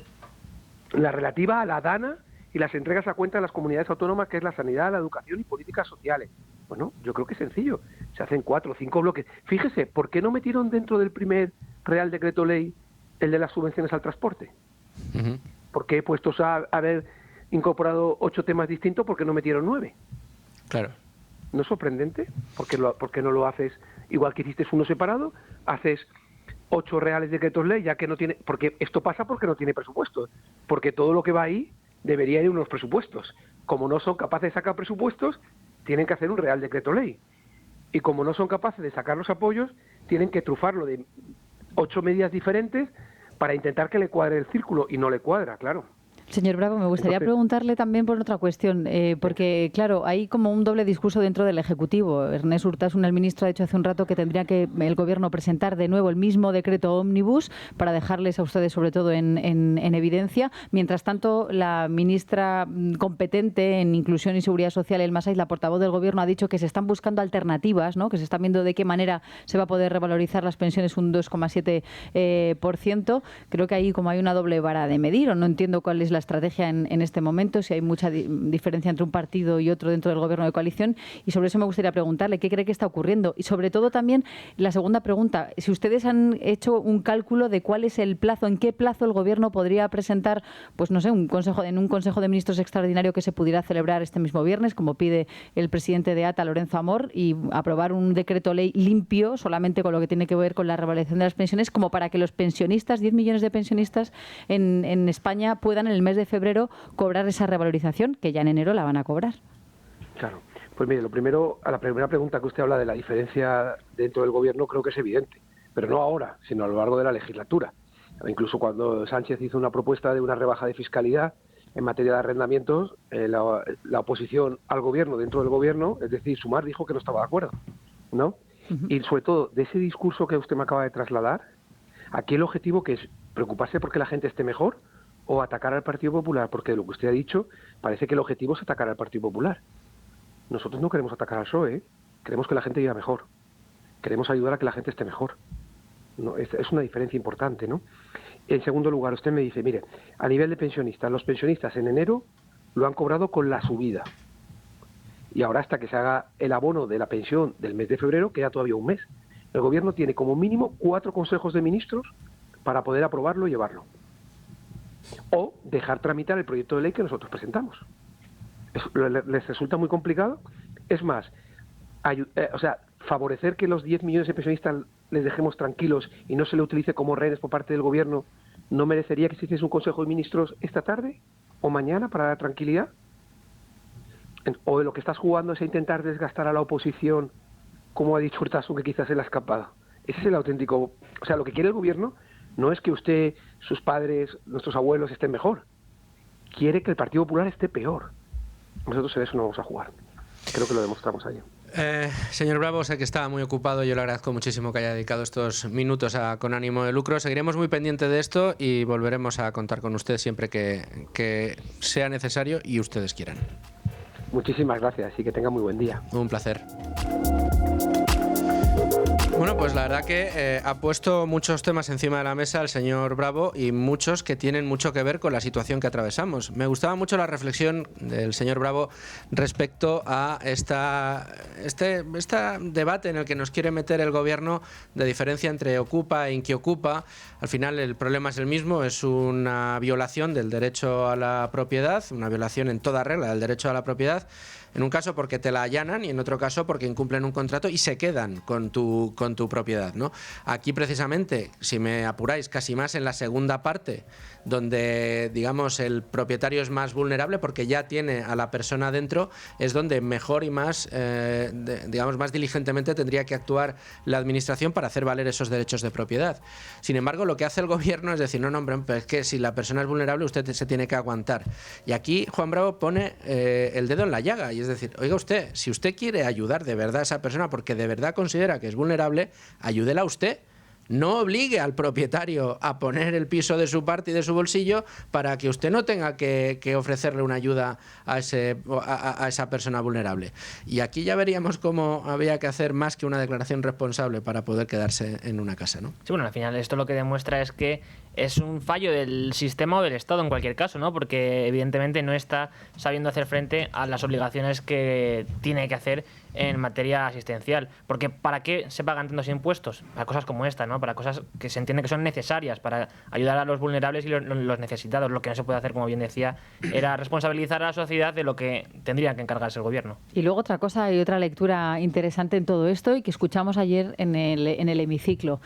la relativa a la DANA y las entregas a cuenta de las comunidades autónomas, que es la sanidad, la educación y políticas sociales. Bueno, yo creo que es sencillo, se hacen 4 o 5 bloques. Fíjese, ¿por qué no metieron dentro del primer Real Decreto Ley el de las subvenciones al transporte? ¿Por qué, puestos a haber incorporado 8 temas distintos, por qué no metieron 9? Claro. ¿No es sorprendente? ¿Por qué no lo haces igual que hiciste uno separado? Haces 8 reales decretos ley, ya que no tiene... Porque esto pasa porque no tiene presupuesto. Porque todo lo que va ahí debería ir en unos presupuestos. Como no son capaces de sacar presupuestos, tienen que hacer un real decreto ley. Y como no son capaces de sacar los apoyos, tienen que trufarlo de 8 medidas diferentes para intentar que le cuadre el círculo. Y no le cuadra, claro. Señor Bravo, me gustaría preguntarle también por otra cuestión, porque, claro, hay como un doble discurso dentro del Ejecutivo. Ernest Urtasun, el ministro, ha dicho hace un rato que tendría que el Gobierno presentar de nuevo el mismo decreto ómnibus para dejarles a ustedes, sobre todo, en evidencia. Mientras tanto, la ministra competente en Inclusión y Seguridad Social, Elma Saiz, la portavoz del Gobierno, ha dicho que se están buscando alternativas, ¿no? Que se están viendo de qué manera se va a poder revalorizar las pensiones un 2,7%. Creo que ahí como hay una doble vara de medir, o no entiendo cuál es la estrategia en este momento, si hay mucha diferencia entre un partido y otro dentro del Gobierno de coalición, y sobre eso me gustaría preguntarle qué cree que está ocurriendo. Y sobre todo también la segunda pregunta, si ustedes han hecho un cálculo de cuál es el plazo, en qué plazo el Gobierno podría presentar, pues no sé, un consejo de ministros extraordinario que se pudiera celebrar este mismo viernes, como pide el presidente de ATA, Lorenzo Amor, y aprobar un decreto ley limpio, solamente con lo que tiene que ver con la revalorización de las pensiones, como para que los pensionistas, 10 millones de pensionistas en España, puedan en el mes de febrero cobrar esa revalorización, que ya en enero la van a cobrar. Claro. Pues mire, lo primero, a la primera pregunta que usted habla de la diferencia dentro del Gobierno, creo que es evidente, pero no ahora, sino a lo largo de la legislatura. Incluso cuando Sánchez hizo una propuesta de una rebaja de fiscalidad en materia de arrendamientos, la oposición al Gobierno dentro del Gobierno, es decir, Sumar, dijo que no estaba de acuerdo, ¿no? Y sobre todo, de ese discurso que usted me acaba de trasladar, aquí el objetivo, que es preocuparse porque la gente esté mejor, o atacar al Partido Popular, porque de lo que usted ha dicho, parece que el objetivo es atacar al Partido Popular. Nosotros no queremos atacar al PSOE, queremos que la gente viva mejor, queremos ayudar a que la gente esté mejor. No, es una diferencia importante, ¿no? En segundo lugar, usted me dice, mire, a nivel de pensionistas, los pensionistas en enero lo han cobrado con la subida. Y ahora hasta que se haga el abono de la pensión del mes de febrero, queda todavía un mes. El Gobierno tiene como mínimo 4 consejos de ministros para poder aprobarlo y llevarlo. O dejar tramitar el proyecto de ley que nosotros presentamos. ¿Les resulta muy complicado? Es más, favorecer que los 10 millones de pensionistas les dejemos tranquilos y no se le utilice como rehenes por parte del Gobierno, ¿no merecería que se hiciese un Consejo de Ministros esta tarde o mañana para dar tranquilidad? ¿O lo que estás jugando es a intentar desgastar a la oposición, como ha dicho Urtasun, que quizás se la ha escapado? Ese es el auténtico... O sea, lo que quiere el Gobierno no es que usted, sus padres, nuestros abuelos estén mejor. Quiere que el Partido Popular esté peor. Nosotros en eso no vamos a jugar. Creo que lo demostramos ayer. Señor Bravo, sé que estaba muy ocupado. Yo le agradezco muchísimo que haya dedicado estos minutos a Con Ánimo de Lucro. Seguiremos muy pendientes de esto y volveremos a contar con usted siempre que sea necesario y ustedes quieran. Muchísimas gracias y que tenga muy buen día. Un placer. Bueno, pues la verdad que ha puesto muchos temas encima de la mesa el señor Bravo y muchos que tienen mucho que ver con la situación que atravesamos. Me gustaba mucho la reflexión del señor Bravo respecto a este debate en el que nos quiere meter el Gobierno de diferencia entre ocupa e inquiocupa. Al final el problema es el mismo, es una violación del derecho a la propiedad, una violación en toda regla del derecho a la propiedad. En un caso porque te la allanan y en otro caso porque incumplen un contrato y se quedan con tu propiedad, ¿no? Aquí precisamente, si me apuráis, casi más en la segunda parte, donde digamos el propietario es más vulnerable porque ya tiene a la persona dentro, es donde mejor y más, más diligentemente tendría que actuar la administración para hacer valer esos derechos de propiedad. Sin embargo, lo que hace el Gobierno es decir, no, hombre, pero es que si la persona es vulnerable usted se tiene que aguantar. Y aquí Juan Bravo pone el dedo en la llaga y es decir, oiga usted, si usted quiere ayudar de verdad a esa persona porque de verdad considera que es vulnerable, ayúdela usted. no obligue al propietario a poner el piso de su parte y de su bolsillo para que usted no tenga que ofrecerle una ayuda a esa persona vulnerable. Y aquí ya veríamos cómo había que hacer más que una declaración responsable para poder quedarse en una casa, ¿no? Sí, bueno, al final esto lo que demuestra es que es un fallo del sistema o del Estado en cualquier caso, ¿no? Porque evidentemente no está sabiendo hacer frente a las obligaciones que tiene que hacer en materia asistencial. Porque ¿para qué se pagan tantos impuestos? Para cosas como esta, ¿no? Para cosas que se entiende que son necesarias para ayudar a los vulnerables y los necesitados. Lo que no se puede hacer, como bien decía, era responsabilizar a la sociedad de lo que tendría que encargarse el gobierno. Y luego otra cosa y otra lectura interesante en todo esto y que escuchamos ayer en el hemiciclo.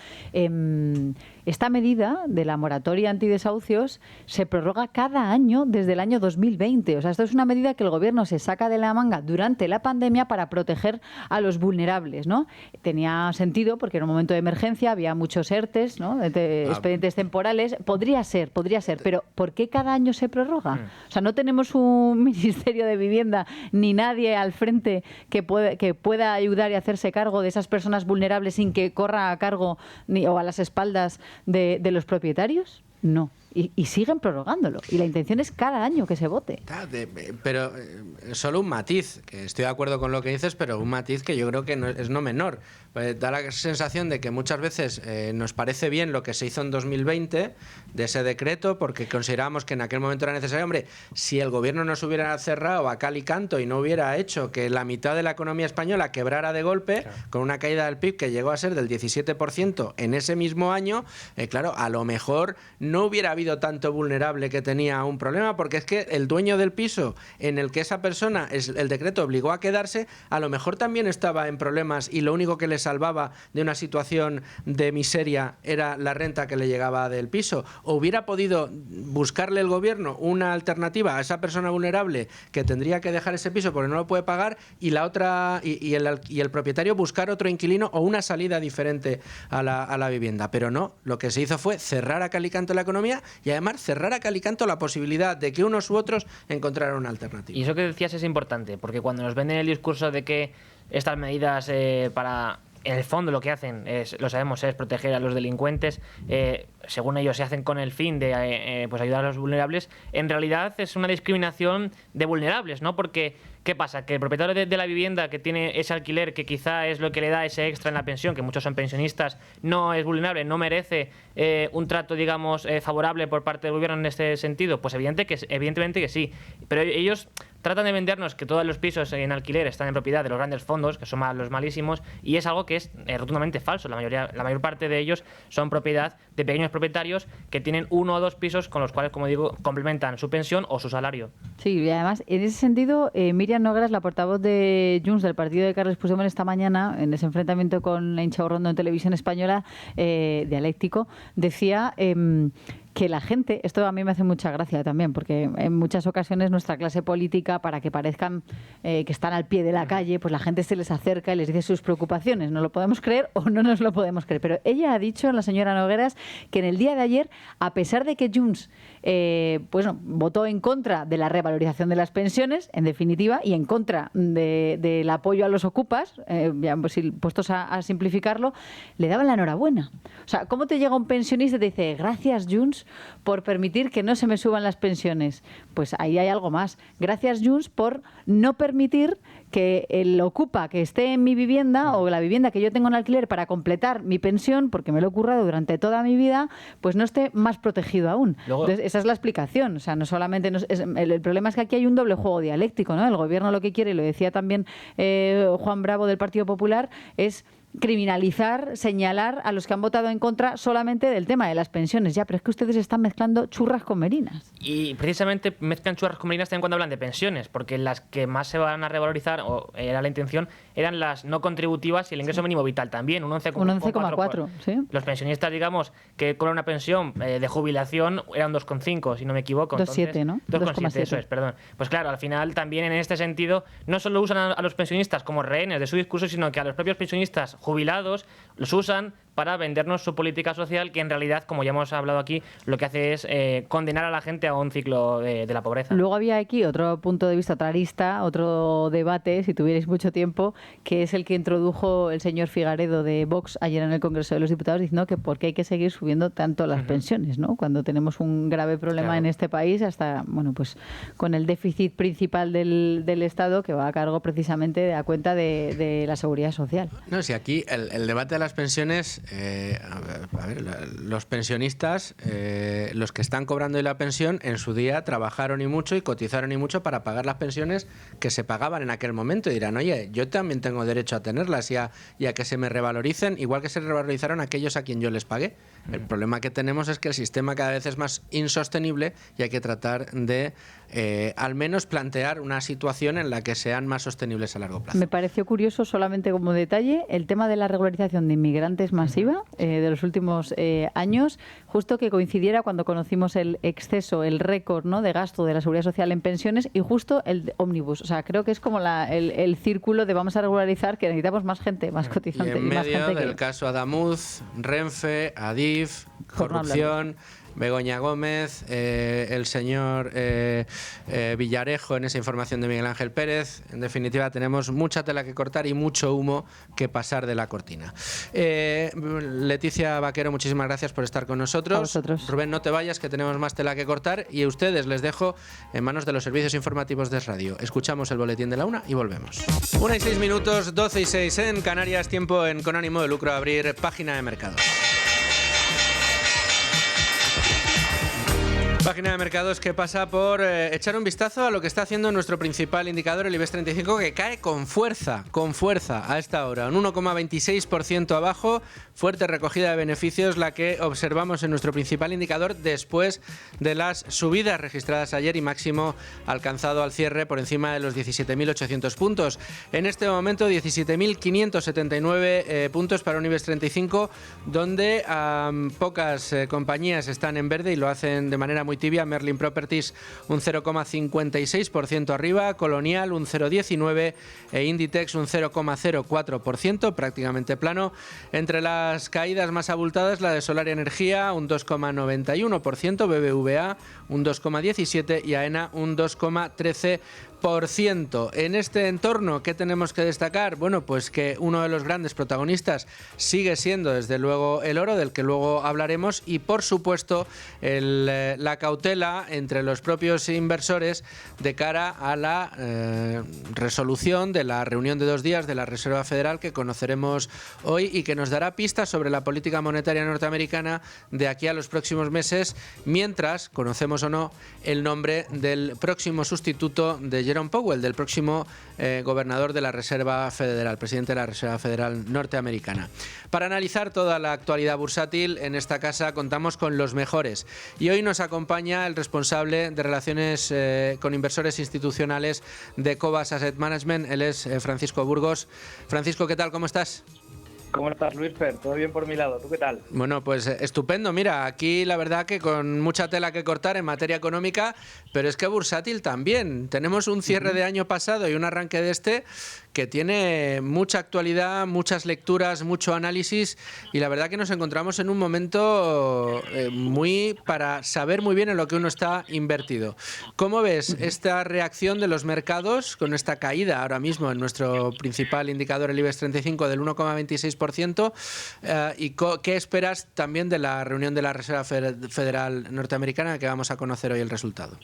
Esta medida de la moratoria antidesahucios se prorroga cada año desde el año 2020. O sea, esto es una medida que el gobierno se saca de la manga durante la pandemia para proteger a los vulnerables, ¿no? Tenía sentido porque en un momento de emergencia había muchos ERTES, ¿no? Expedientes temporales. Podría ser, pero ¿por qué cada año se prorroga? O sea, no tenemos un Ministerio de Vivienda ni nadie al frente que pueda ayudar y hacerse cargo de esas personas vulnerables sin que corra a cargo o a las espaldas de los propietarios. No. Y siguen prorrogándolo. Y la intención es cada año que se vote. Pero solo un matiz, que estoy de acuerdo con lo que dices, pero un matiz que yo creo que es no menor. Da la sensación de que muchas veces nos parece bien lo que se hizo en 2020 de ese decreto, porque considerábamos que en aquel momento era necesario. Hombre, si el gobierno no se hubiera cerrado a cal y canto y no hubiera hecho que la mitad de la economía española quebrara de golpe, claro, con una caída del PIB que llegó a ser del 17% en ese mismo año, claro, a lo mejor no hubiera habido tanto vulnerable que tenía un problema, porque es que el dueño del piso en el que esa persona, el decreto obligó a quedarse, a lo mejor también estaba en problemas y lo único que le salvaba de una situación de miseria era la renta que le llegaba del piso. O hubiera podido buscarle el gobierno una alternativa a esa persona vulnerable que tendría que dejar ese piso porque no lo puede pagar, y la otra y el propietario buscar otro inquilino o una salida diferente a la vivienda. Pero no, lo que se hizo fue cerrar a cal y canto la economía y además cerrar a cal y canto la posibilidad de que unos u otros encontraran una alternativa. Y eso que decías es importante, porque cuando nos venden el discurso de que estas medidas para... En el fondo lo que hacen, lo sabemos, es proteger a los delincuentes, según ellos se hacen con el fin de pues ayudar a los vulnerables. En realidad es una discriminación de vulnerables, ¿no? Porque ¿qué pasa? Que el propietario de la vivienda que tiene ese alquiler, que quizá es lo que le da ese extra en la pensión, que muchos son pensionistas, no es vulnerable, no merece un trato, digamos, favorable por parte del gobierno en este sentido. Pues evidentemente que sí. Pero ellos tratan de vendernos que todos los pisos en alquiler están en propiedad de los grandes fondos, que son los malísimos, y es algo que es rotundamente falso. La mayor parte de ellos son propiedad de pequeños propietarios que tienen 1 o 2 pisos con los cuales, como digo, complementan su pensión o su salario. Sí, y además, en ese sentido, Míriam Nogueras, la portavoz de Junts del partido de Carles Puigdemont esta mañana, en ese enfrentamiento con la Inchaurrondo en Televisión Española, dialéctico, decía que la gente, esto a mí me hace mucha gracia también, porque en muchas ocasiones nuestra clase política, para que parezcan que están al pie de la calle, pues la gente se les acerca y les dice sus preocupaciones. ¿Nos lo podemos creer o no nos lo podemos creer? Pero ella ha dicho, la señora Nogueras, que en el día de ayer, a pesar de que Junts votó en contra de la revalorización de las pensiones, en definitiva, y en contra del apoyo a los ocupas, puestos a simplificarlo, le daban la enhorabuena. O sea, ¿cómo te llega un pensionista y te dice, gracias Junts por permitir que no se me suban las pensiones? Pues ahí hay algo más. Gracias Junts por no permitir que el ocupa que esté en mi vivienda o la vivienda que yo tengo en alquiler para completar mi pensión, porque me lo he currado durante toda mi vida, pues no esté más protegido aún. Luego, entonces, esa es la explicación. O sea, no solamente el problema es que aquí hay un doble juego dialéctico, ¿no? El gobierno lo que quiere, y lo decía también Juan Bravo del Partido Popular, es criminalizar, señalar a los que han votado en contra solamente del tema de las pensiones. Ya, pero es que ustedes están mezclando churras con merinas. Y precisamente mezclan churras con merinas también cuando hablan de pensiones, porque las que más se van a revalorizar, o era la intención, eran las no contributivas y el ingreso mínimo vital también, un 11,4. ¿Sí? Los pensionistas, digamos, que cobran una pensión de jubilación era un 2,5, si no me equivoco. 2,7, ¿no? 2,7, eso es, perdón. Pues claro, al final también en este sentido no solo usan a los pensionistas como rehenes de su discurso, sino que a los propios pensionistas jubilados los usan para vendernos su política social, que en realidad, como ya hemos hablado aquí, lo que hace es condenar a la gente a un ciclo de la pobreza. Luego había aquí otro punto de vista, otra arista, otro debate, si tuvierais mucho tiempo, que es el que introdujo el señor Figaredo de Vox ayer en el Congreso de los Diputados, diciendo que por qué hay que seguir subiendo tanto las pensiones, ¿no? Cuando tenemos un grave problema en este país, hasta, bueno, pues con el déficit principal del Estado, que va a cargo precisamente a cuenta de la seguridad social. No, si aquí el debate de las pensiones, a ver, los pensionistas, los que están cobrando hoy la pensión, en su día trabajaron y mucho y cotizaron y mucho para pagar las pensiones que se pagaban en aquel momento, y dirán, oye, yo también tengo derecho a tenerlas y a que se me revaloricen, igual que se revalorizaron aquellos a quien yo les pagué. El problema que tenemos es que el sistema cada vez es más insostenible y hay que tratar de al menos plantear una situación en la que sean más sostenibles a largo plazo. Me pareció curioso, solamente como detalle, el tema de la regularización de inmigrantes masiva de los últimos años, justo que coincidiera cuando conocimos el exceso, el récord, ¿no?, de gasto de la Seguridad Social en pensiones, y justo el ómnibus. O sea, creo que es como el círculo de vamos a regularizar, que necesitamos más gente, más cotizante. Y en medio del caso Adamuz, Renfe, Adif, corrupción, Begoña Gómez, el señor Villarejo en esa información de Miguel Ángel Pérez. En definitiva, tenemos mucha tela que cortar y mucho humo que pasar de la cortina. Leticia Vaquero, muchísimas gracias por estar con nosotros. A vosotros. Rubén, no te vayas, que tenemos más tela que cortar, y a ustedes les dejo en manos de los servicios informativos de Radio. Escuchamos el boletín de la 1 y volvemos. 1:06, 12:06 en Canarias, tiempo en Con ánimo de lucro a abrir página de mercados. Página de mercados que pasa por echar un vistazo a lo que está haciendo nuestro principal indicador, el IBEX 35, que cae con fuerza a esta hora. Un 1,26% abajo, fuerte recogida de beneficios la que observamos en nuestro principal indicador después de las subidas registradas ayer y máximo alcanzado al cierre por encima de los 17.800 puntos. En este momento 17.579 puntos para un IBEX 35, donde pocas compañías están en verde y lo hacen de manera muy tibia. Merlin Properties un 0,56% arriba, Colonial un 0,19% e Inditex un 0,04%, prácticamente plano. Entre las caídas más abultadas, la de Solar Energía un 2,91%, BBVA un 2,17% y AENA un 2,13%. En este entorno, ¿qué tenemos que destacar? Bueno, pues que uno de los grandes protagonistas sigue siendo, desde luego, el oro, del que luego hablaremos, y por supuesto la cautela entre los propios inversores de cara a la resolución de la reunión de 2 días de la Reserva Federal que conoceremos hoy y que nos dará pistas sobre la política monetaria norteamericana de aquí a los próximos meses, mientras conocemos o no el nombre del próximo sustituto de Jerome Powell, del próximo gobernador de la Reserva Federal, presidente de la Reserva Federal norteamericana. Para analizar toda la actualidad bursátil en esta casa contamos con los mejores, y hoy nos acompaña el responsable de relaciones con inversores institucionales de Cobas Asset Management. Él es Francisco Burgos. Francisco, ¿qué tal? ¿Cómo estás? ¿Cómo estás, Luis Fer? ¿Todo bien por mi lado? ¿Tú qué tal? Bueno, pues estupendo. Mira, aquí la verdad que con mucha tela que cortar en materia económica, pero es que bursátil también. Tenemos un cierre de año pasado y un arranque de este que tiene mucha actualidad, muchas lecturas, mucho análisis, y la verdad que nos encontramos en un momento muy para saber muy bien en lo que uno está invertido. ¿Cómo ves esta reacción de los mercados con esta caída ahora mismo en nuestro principal indicador, el IBEX 35, del 1,26%? ¿Y qué esperas también de la reunión de la Reserva Federal norteamericana, que vamos a conocer hoy el resultado?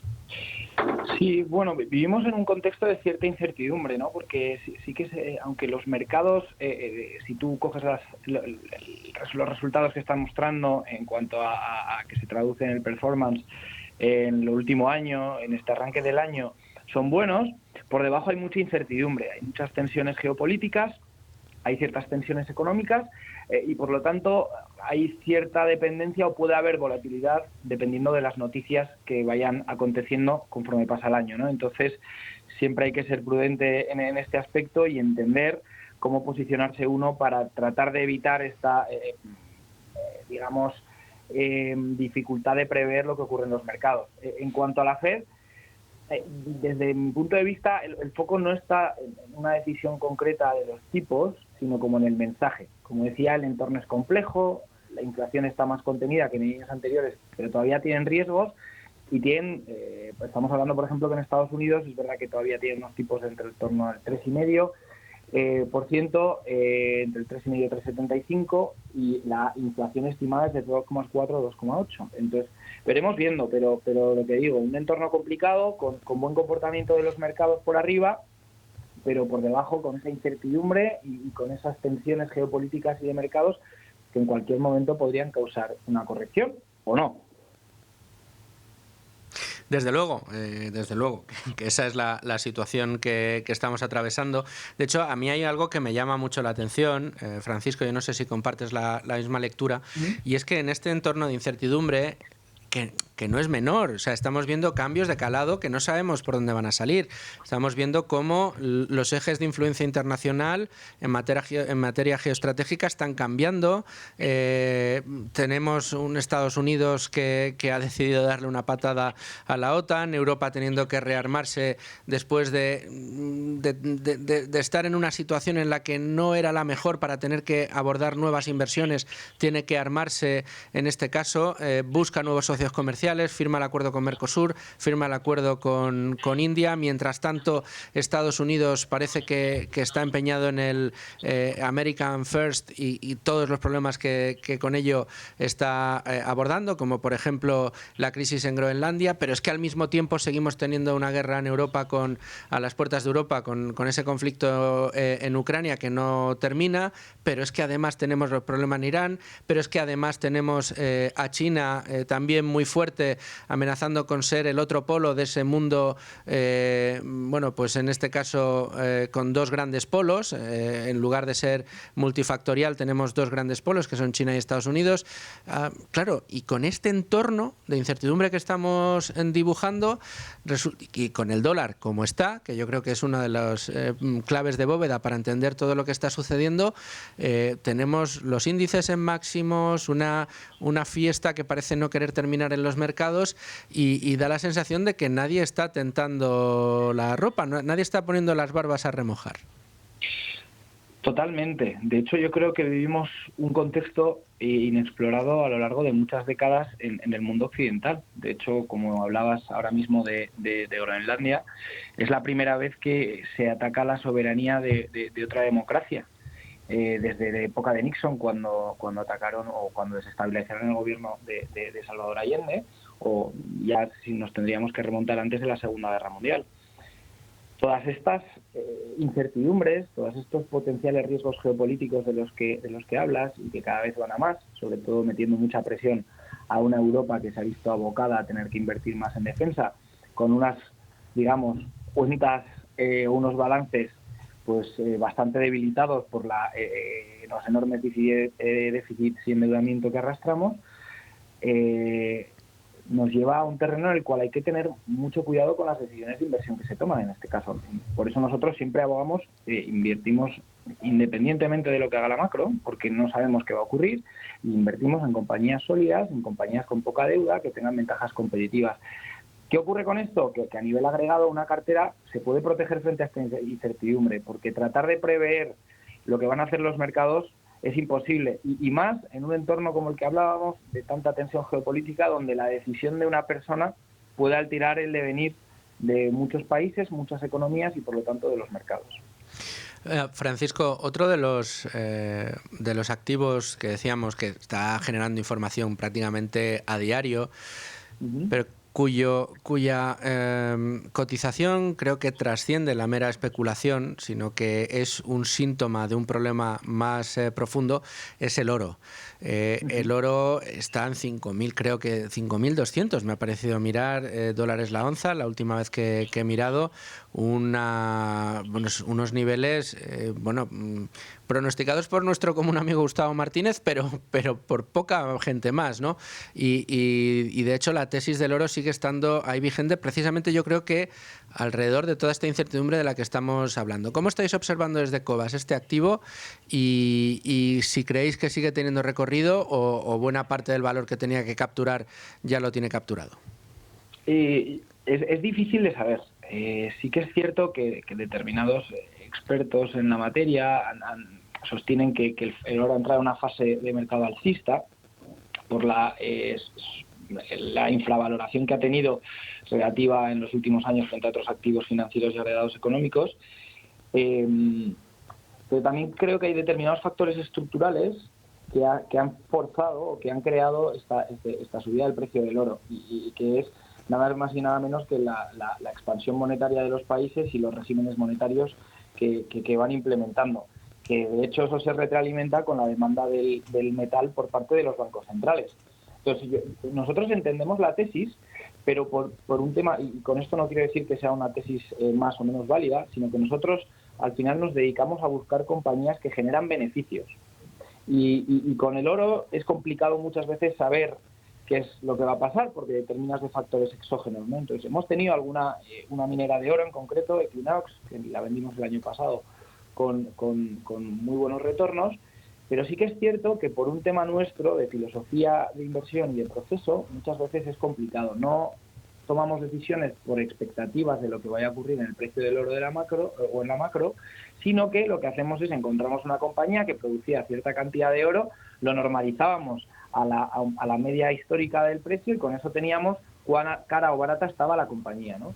Sí, bueno, vivimos en un contexto de cierta incertidumbre, ¿no? Porque sí que aunque los mercados, si tú coges los resultados que están mostrando en cuanto a que se traduce en el performance en el último año, en este arranque del año, son buenos, por debajo hay mucha incertidumbre, hay muchas tensiones geopolíticas, hay ciertas tensiones económicas y por lo tanto hay cierta dependencia o puede haber volatilidad dependiendo de las noticias que vayan aconteciendo conforme pasa el año, ¿no? Entonces siempre hay que ser prudente en este aspecto y entender cómo posicionarse uno para tratar de evitar esta, dificultad de prever lo que ocurre en los mercados. En cuanto a la Fed, desde mi punto de vista, el foco no está en una decisión concreta de los tipos, sino como en el mensaje. Como decía, el entorno es complejo, la inflación está más contenida que en años anteriores, pero todavía tienen riesgos y tienen, estamos hablando por ejemplo que en Estados Unidos es verdad que todavía tienen unos tipos entre el torno al 3,5%, entre el 3,5 y 3,75, y la inflación estimada es de 2,4 o 2,8. Entonces, veremos viendo, pero lo que digo, un entorno complicado, con buen comportamiento de los mercados por arriba, pero por debajo con esa incertidumbre y con esas tensiones geopolíticas y de mercados que en cualquier momento podrían causar una corrección o no. Desde luego, que esa es la situación que estamos atravesando. De hecho, a mí hay algo que me llama mucho la atención, Francisco, yo no sé si compartes la misma lectura, y es que en este entorno de incertidumbre, que no es menor, o sea, estamos viendo cambios de calado que no sabemos por dónde van a salir. Estamos viendo cómo los ejes de influencia internacional en materia geoestratégica están cambiando. Tenemos un Estados Unidos que ha decidido darle una patada a la OTAN, Europa teniendo que rearmarse después de estar en una situación en la que no era la mejor para tener que abordar nuevas inversiones, tiene que armarse, en este caso, busca nuevos socios comerciales, firma el acuerdo con Mercosur, firma el acuerdo con India. Mientras tanto, Estados Unidos parece que está empeñado en el American First y todos los problemas que con ello está abordando, como por ejemplo la crisis en Groenlandia, pero es que al mismo tiempo seguimos teniendo una guerra en Europa, a las puertas de Europa, con ese conflicto en Ucrania que no termina, pero es que además tenemos los problemas en Irán, pero es que además tenemos a China también muy fuerte, amenazando con ser el otro polo de ese mundo, bueno, pues en este caso con dos grandes polos, en lugar de ser multifactorial tenemos dos grandes polos que son China y Estados Unidos. Claro, y con este entorno de incertidumbre que estamos dibujando, y con el dólar como está, que yo creo que es una de las claves de bóveda para entender todo lo que está sucediendo, tenemos los índices en máximos, una fiesta que parece no querer terminar en los mercados y da la sensación de que nadie está tentando la ropa, nadie está poniendo las barbas a remojar. Totalmente. De hecho, yo creo que vivimos un contexto inexplorado a lo largo de muchas décadas en el mundo occidental. De hecho, como hablabas ahora mismo de Groenlandia, es la primera vez que se ataca la soberanía de otra democracia. Desde la época de Nixon, cuando atacaron o cuando desestabilizaron el gobierno de Salvador Allende, o ya si nos tendríamos que remontar antes de la Segunda Guerra Mundial. Todas estas incertidumbres, todos estos potenciales riesgos geopolíticos de los que hablas y que cada vez van a más, sobre todo metiendo mucha presión a una Europa que se ha visto abocada a tener que invertir más en defensa, con unas, digamos, cuentas o unos balances pues bastante debilitados por los enormes déficits y endeudamiento que arrastramos, nos lleva a un terreno en el cual hay que tener mucho cuidado con las decisiones de inversión que se toman en este caso. Por eso nosotros siempre abogamos, invertimos independientemente de lo que haga la macro, porque no sabemos qué va a ocurrir, y invertimos en compañías sólidas, en compañías con poca deuda, que tengan ventajas competitivas. ¿Qué ocurre con esto? Que a nivel agregado una cartera se puede proteger frente a esta incertidumbre, porque tratar de prever lo que van a hacer los mercados es imposible, y más en un entorno como el que hablábamos, de tanta tensión geopolítica, donde la decisión de una persona puede alterar el devenir de muchos países, muchas economías y por lo tanto de los mercados. Francisco, otro de los activos que decíamos que está generando información prácticamente a diario, pero cuya cotización creo que trasciende la mera especulación, sino que es un síntoma de un problema más profundo, es el oro. El oro está en 5.000, creo que 5.200, me ha parecido mirar, dólares la onza, la última vez que he mirado, unos niveles, pronosticados por nuestro común amigo Gustavo Martínez, pero por poca gente más, ¿no? Y de hecho la tesis del oro sigue estando ahí vigente, precisamente yo creo que alrededor de toda esta incertidumbre de la que estamos hablando. ¿Cómo estáis observando desde Cobas este activo y si creéis que sigue teniendo recorrido o buena parte del valor que tenía que capturar ya lo tiene capturado? Es difícil de saber. Sí que es cierto que determinados expertos en la materia sostienen que el oro ha entrado en una fase de mercado alcista por la infravaloración que ha tenido relativa en los últimos años frente a otros activos financieros y agregados económicos. Pero también creo que hay determinados factores estructurales que han forzado o que han creado esta subida del precio del oro, y que es nada más y nada menos que la expansión monetaria de los países y los regímenes monetarios que van implementando, que de hecho eso se retroalimenta con la demanda del metal por parte de los bancos centrales. Entonces, nosotros entendemos la tesis, pero por un tema, y con esto no quiero decir que sea una tesis más o menos válida, sino que nosotros al final nos dedicamos a buscar compañías que generan beneficios. Y con el oro es complicado muchas veces saber qué es lo que va a pasar, porque determinas de factores exógenos, ¿no? Entonces, hemos tenido una minera de oro en concreto, Equinox, que la vendimos el año pasado con muy buenos retornos, pero sí que es cierto que por un tema nuestro de filosofía de inversión y de proceso, muchas veces es complicado. No tomamos decisiones por expectativas de lo que vaya a ocurrir en el precio del oro de la macro o en la macro, sino que lo que hacemos es encontramos una compañía que producía cierta cantidad de oro, lo normalizábamos a la media histórica del precio y con eso teníamos cuán cara o barata estaba la compañía, ¿no?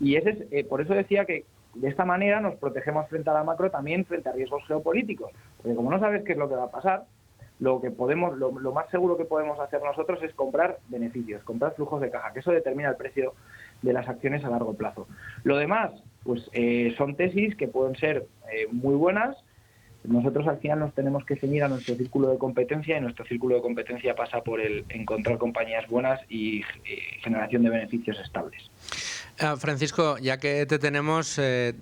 Y por eso decía que de esta manera nos protegemos frente a la macro, también frente a riesgos geopolíticos, porque como no sabes qué es lo que va a pasar, lo más seguro que podemos hacer nosotros es comprar beneficios, comprar flujos de caja, que eso determina el precio de las acciones a largo plazo. Lo demás, pues son tesis que pueden ser muy buenas. Nosotros al final nos tenemos que ceñir a nuestro círculo de competencia, y nuestro círculo de competencia pasa por el encontrar compañías buenas y generación de beneficios estables. Francisco, ya que te tenemos, sí,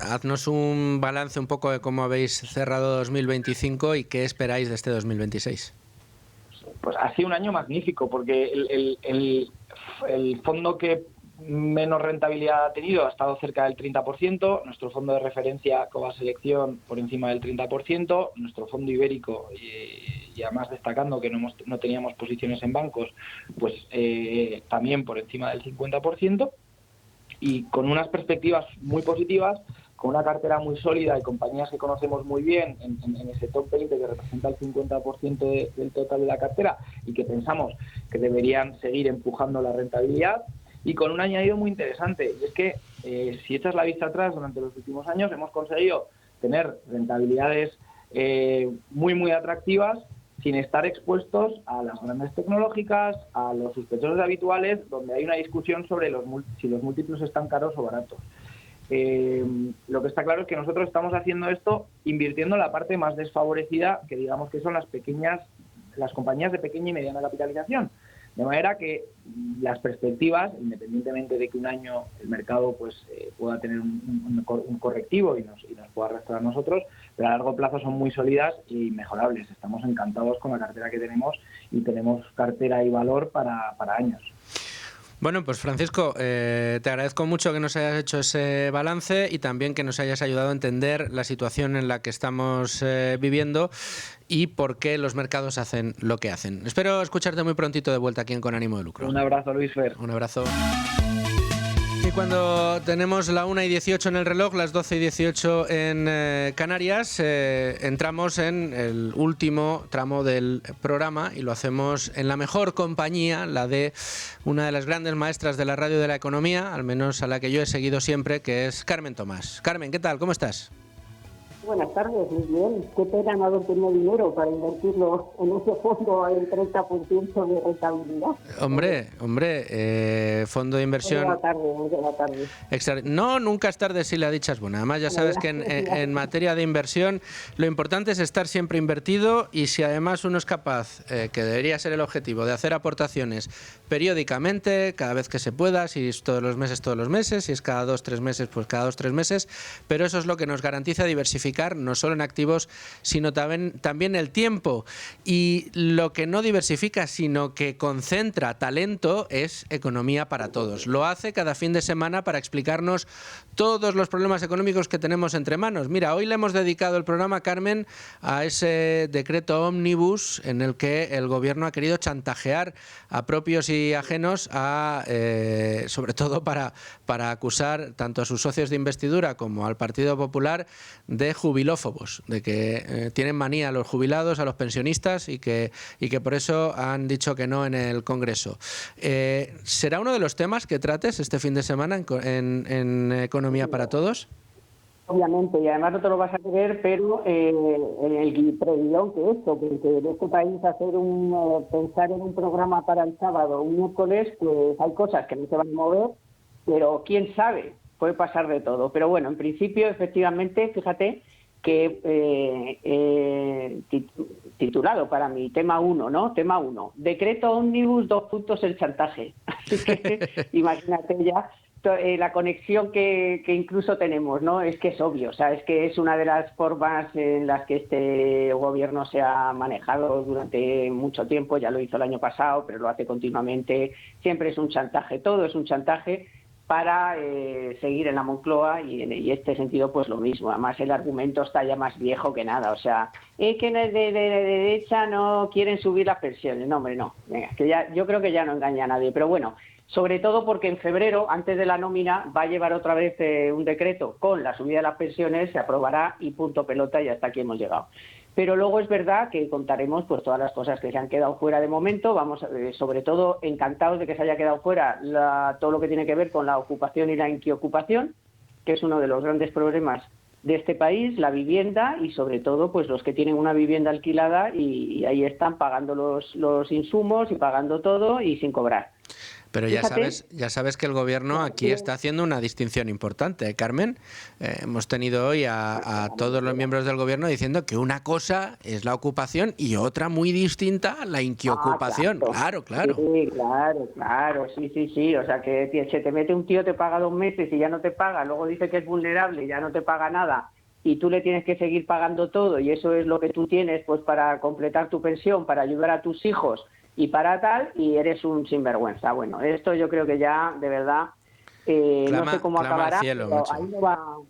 haznos un balance un poco de cómo habéis cerrado 2025 y qué esperáis de este 2026. Pues ha sido un año magnífico, porque el fondo que menos rentabilidad ha tenido ha estado cerca del 30%, nuestro fondo de referencia Cobas Selección por encima del 30%, nuestro fondo ibérico, y además destacando que no teníamos posiciones en bancos, pues también por encima del 50%, y con unas perspectivas muy positivas, con una cartera muy sólida y compañías que conocemos muy bien en ese top 20 que representa el 50% del total de la cartera y que pensamos que deberían seguir empujando la rentabilidad. Y con un añadido muy interesante, y es que si echas la vista atrás, durante los últimos años hemos conseguido tener rentabilidades muy, muy atractivas sin estar expuestos a las grandes tecnológicas, a los sospechosos habituales, donde hay una discusión sobre si los múltiplos están caros o baratos. Lo que está claro es que nosotros estamos haciendo esto invirtiendo en la parte más desfavorecida, que digamos que son las compañías de pequeña y mediana capitalización. De manera que las perspectivas, independientemente de que un año el mercado pueda tener un correctivo y nos pueda arrastrar a nosotros, pero a largo plazo son muy sólidas y mejorables. Estamos encantados con la cartera que tenemos, y tenemos cartera y valor para años. Bueno, pues Francisco, te agradezco mucho que nos hayas hecho ese balance y también que nos hayas ayudado a entender la situación en la que estamos viviendo y por qué los mercados hacen lo que hacen. Espero escucharte muy prontito de vuelta aquí en Con Ánimo de Lucro. Un abrazo, Luis Fer. Un abrazo. Y cuando tenemos la 1:18 en el reloj, las 12:18 en Canarias, entramos en el último tramo del programa y lo hacemos en la mejor compañía, la de una de las grandes maestras de la radio de la economía, al menos a la que yo he seguido siempre, que es Carmen Tomás. Carmen, ¿qué tal? ¿Cómo estás? Buenas tardes, muy bien. Qué pena no haber tenido dinero para invertirlo en ese fondo al 30% de rentabilidad. Hombre, fondo de inversión... Muy de la tarde. No, nunca es tarde si la dicha es buena. Además, ya sabes que en materia de inversión lo importante es estar siempre invertido, y si además uno es capaz, que debería ser el objetivo, de hacer aportaciones periódicamente, cada vez que se pueda, si es todos los meses, si es cada 2-3 meses, pues cada 2-3 meses, pero eso es lo que nos garantiza diversificar no solo en activos, sino también el tiempo. Y lo que no diversifica, sino que concentra talento, es Economía para Todos. Lo hace cada fin de semana para explicarnos todos los problemas económicos que tenemos entre manos. Mira, hoy le hemos dedicado el programa, Carmen, a ese decreto ómnibus en el que el gobierno ha querido chantajear a propios y ajenos, sobre todo para acusar tanto a sus socios de investidura como al Partido Popular de jubilófobos, de que tienen manía a los jubilados, a los pensionistas y que por eso han dicho que no en el Congreso. ¿Será uno de los temas que trates este fin de semana en Economía para Todos? Obviamente, y además no te lo vas a creer, pero en el preguión que esto, que en este país pensar en un programa para el sábado, un miércoles, pues hay cosas que no se van a mover, pero quién sabe, puede pasar de todo. Pero bueno, en principio, efectivamente, fíjate que titulado para mí, tema 1, ¿no? Tema 1, decreto ómnibus, el chantaje. Así que imagínate ya la conexión que incluso tenemos, ¿no? Es que es obvio, o sea, es que es una de las formas en las que este gobierno se ha manejado durante mucho tiempo, ya lo hizo el año pasado, pero lo hace continuamente, siempre es un chantaje, todo es un chantaje para seguir en la Moncloa y este sentido pues lo mismo, además el argumento está ya más viejo que nada, o sea, es que de derecha no quieren subir las pensiones, no hombre, no, venga, que ya, yo creo que ya no engaña a nadie, pero bueno, sobre todo porque en febrero, antes de la nómina, va a llevar otra vez un decreto con la subida de las pensiones, se aprobará y punto pelota y hasta aquí hemos llegado. Pero luego es verdad que contaremos pues todas las cosas que se han quedado fuera de momento, vamos sobre todo encantados de que se haya quedado fuera todo lo que tiene que ver con la ocupación y la inquiocupación, que es uno de los grandes problemas de este país, la vivienda y sobre todo pues los que tienen una vivienda alquilada y ahí están pagando los insumos y pagando todo y sin cobrar. Pero ya sabes que el Gobierno aquí está haciendo una distinción importante, Carmen. Hemos tenido hoy a todos los miembros del Gobierno diciendo que una cosa es la ocupación y otra muy distinta la inquiocupación. Claro. Sí. O sea, que se te mete un tío, te paga 2 meses y ya no te paga, luego dice que es vulnerable y ya no te paga nada y tú le tienes que seguir pagando todo y eso es lo que tú tienes pues para completar tu pensión, para ayudar a tus hijos y para tal, y eres un sinvergüenza. Bueno, esto yo creo que ya, de verdad, no sé cómo acabará, cielo, pero ahí no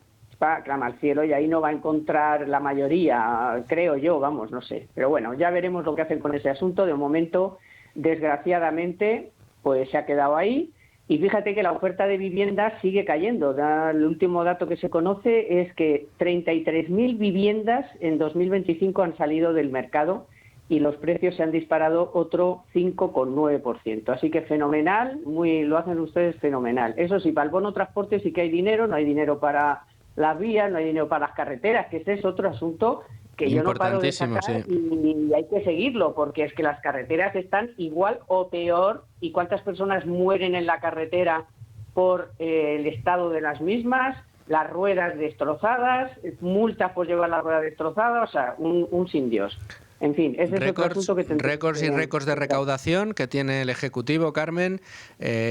clama al cielo y ahí no va a encontrar la mayoría, creo yo, vamos, no sé. Pero bueno, ya veremos lo que hacen con ese asunto. De momento, desgraciadamente, pues se ha quedado ahí. Y fíjate que la oferta de viviendas sigue cayendo. El último dato que se conoce es que 33.000 viviendas en 2025 han salido del mercado y los precios se han disparado otro 5,9%. Así que fenomenal, lo hacen ustedes fenomenal. Eso sí, para el bono transporte sí que hay dinero, no hay dinero para las vías, no hay dinero para las carreteras, que ese es otro asunto que yo no paro de sacar y hay que seguirlo, porque es que las carreteras están igual o peor. ¿Y cuántas personas mueren en la carretera por el estado de las mismas? Las ruedas destrozadas, multas por llevar la rueda destrozada, o sea, un sin Dios. En fin, ese es otro asunto que récords y récords de recaudación que tiene el Ejecutivo, Carmen,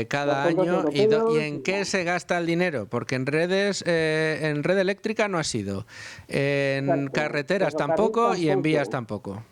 cada año. ¿Y en qué se gasta el dinero? Porque en redes, en red eléctrica no ha sido, en carreteras tampoco y en vías tampoco.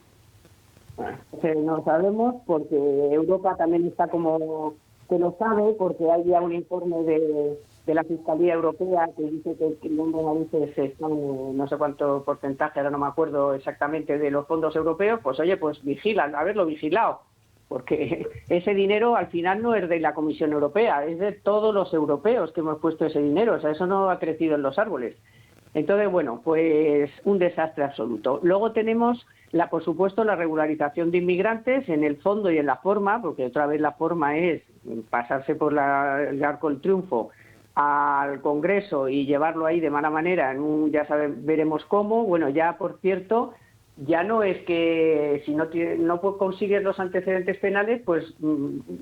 Bueno, no sabemos porque Europa también está como que lo sabe, porque hay ya un informe de la Fiscalía Europea que dice que los narices están no sé cuánto porcentaje, ahora no me acuerdo exactamente, de los fondos europeos. Pues oye, pues vigilan, haberlo vigilado, porque ese dinero al final no es de la Comisión Europea, es de todos los europeos que hemos puesto ese dinero, o sea, eso no ha crecido en los árboles. Entonces, bueno, pues un desastre absoluto. Luego tenemos, por supuesto, la regularización de inmigrantes en el fondo y en la forma, porque otra vez la forma es pasarse por el arco del triunfo al Congreso y llevarlo ahí de mala manera, ya veremos cómo. Bueno, ya por cierto, ya no es que si no consigues los antecedentes penales, pues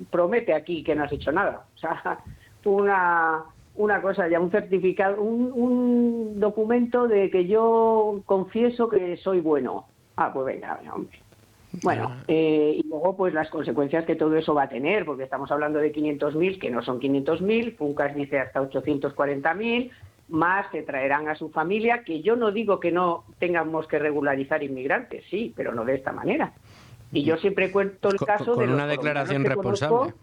promete aquí que no has hecho nada. O sea, una cosa, ya un certificado, un documento de que yo confieso que soy bueno. Ah, pues venga, hombre. Bueno, y luego pues las consecuencias que todo eso va a tener, porque estamos hablando de 500.000, que no son 500.000, Funcas dice hasta 840.000, más que traerán a su familia, que yo no digo que no tengamos que regularizar inmigrantes, sí, pero no de esta manera. Y yo siempre cuento el caso de una declaración responsable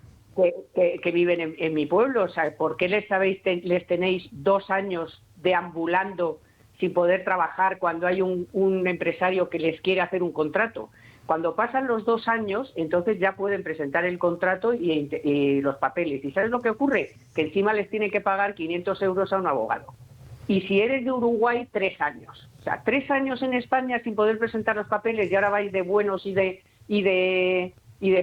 que viven en mi pueblo. O sea, ¿por qué les tenéis 2 años deambulando sin poder trabajar cuando hay un empresario que les quiere hacer un contrato? Cuando pasan los 2 años, entonces ya pueden presentar el contrato y los papeles. ¿Y sabes lo que ocurre? Que encima les tienen que pagar 500 euros a un abogado. y si eres de Uruguay, 3 años. O sea, 3 años en España sin poder presentar los papeles y ahora vais de buenos y de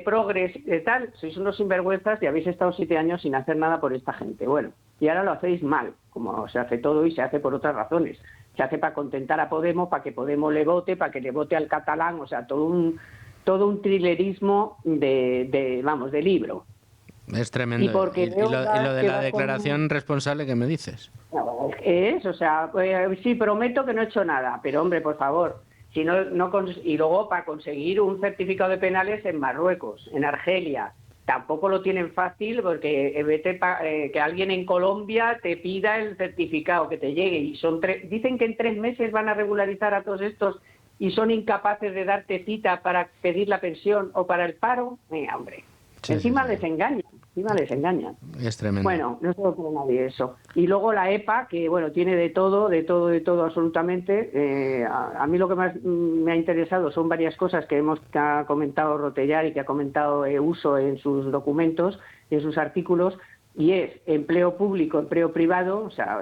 progres y tal. Sois unos sinvergüenzas y habéis estado 7 años sin hacer nada por esta gente. Bueno, y ahora lo hacéis mal, como se hace todo y se hace por otras razones. Se hace para contentar a Podemos, para que Podemos le vote, para que le vote al catalán, o sea, todo un thrillerismo de libro. Es tremendo. Y lo de la declaración responsable que me dices. O sea, sí, prometo que no he hecho nada, pero hombre, por favor, si no y luego para conseguir un certificado de penales en Marruecos, en Argelia, tampoco lo tienen fácil porque que alguien en Colombia te pida el certificado que te llegue y dicen que en 3 meses van a regularizar a todos estos y son incapaces de darte cita para pedir la pensión o para el paro. Mira, hombre, encima les engañan. Es tremendo. Bueno, no se lo cree nadie eso. Y luego la EPA, que bueno, tiene de todo absolutamente. A mí lo que más me ha interesado son varias cosas que ha comentado Rotellar y que ha comentado Uso en sus documentos y en sus artículos, y es empleo público, empleo privado, o sea,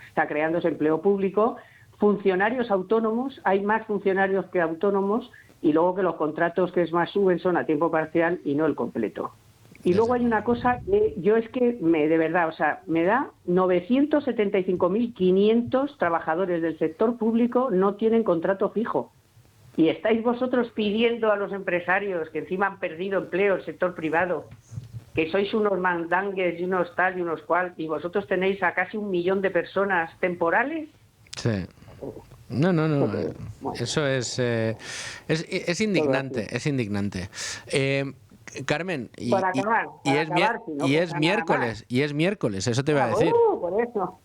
está creándose empleo público, funcionarios autónomos, hay más funcionarios que autónomos, y luego que los contratos que más suben son a tiempo parcial y no el completo. Y luego hay una cosa que yo es que de verdad, o sea, me da 975.500 trabajadores del sector público no tienen contrato fijo. Y estáis vosotros pidiendo a los empresarios que encima han perdido empleo el sector privado, que sois unos mandangues y unos tal y unos cual, y vosotros tenéis a casi 1 millón de personas temporales. Sí. No. Eso es indignante, es indignante. Carmen, es miércoles, eso te iba a decir. Por eso.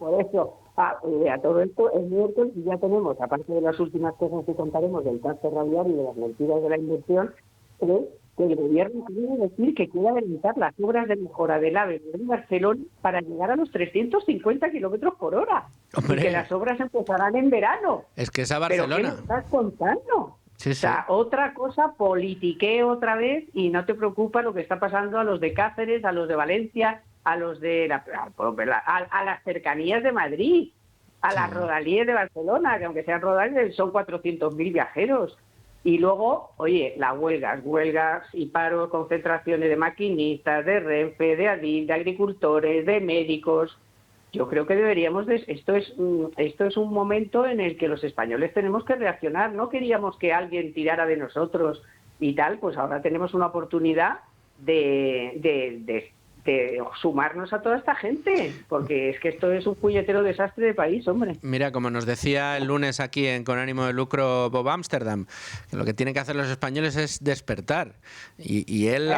A todo esto es miércoles y ya tenemos, aparte de las últimas cosas que contaremos del cáncer radial y de las mentiras de la inversión, que el gobierno quiere decir que quiere adelantar las obras de mejora del AVE en Barcelona para llegar a los 350 kilómetros por hora. Hombre. Y que las obras empezarán en verano. Es que esa Barcelona. ¿Pero qué me estás contando? Sí. O sea, otra cosa, politiqueo otra vez y no te preocupa lo que está pasando a los de Cáceres, a los de Valencia, a los de a las cercanías de Madrid, a las rodalíes de Barcelona, que aunque sean rodalíes son 400.000 viajeros. Y luego, oye, las huelgas y paros, concentraciones de maquinistas, de Renfe, de Adif, de agricultores, de médicos. Yo creo que deberíamos esto es un momento en el que los españoles tenemos que reaccionar. No queríamos que alguien tirara de nosotros y tal, pues ahora tenemos una oportunidad de sumarnos a toda esta gente, porque es que esto es un puñetero desastre de país, hombre. Mira, como nos decía el lunes aquí en Con ánimo de lucro Bob Amsterdam, que lo que tienen que hacer los españoles es despertar. Y él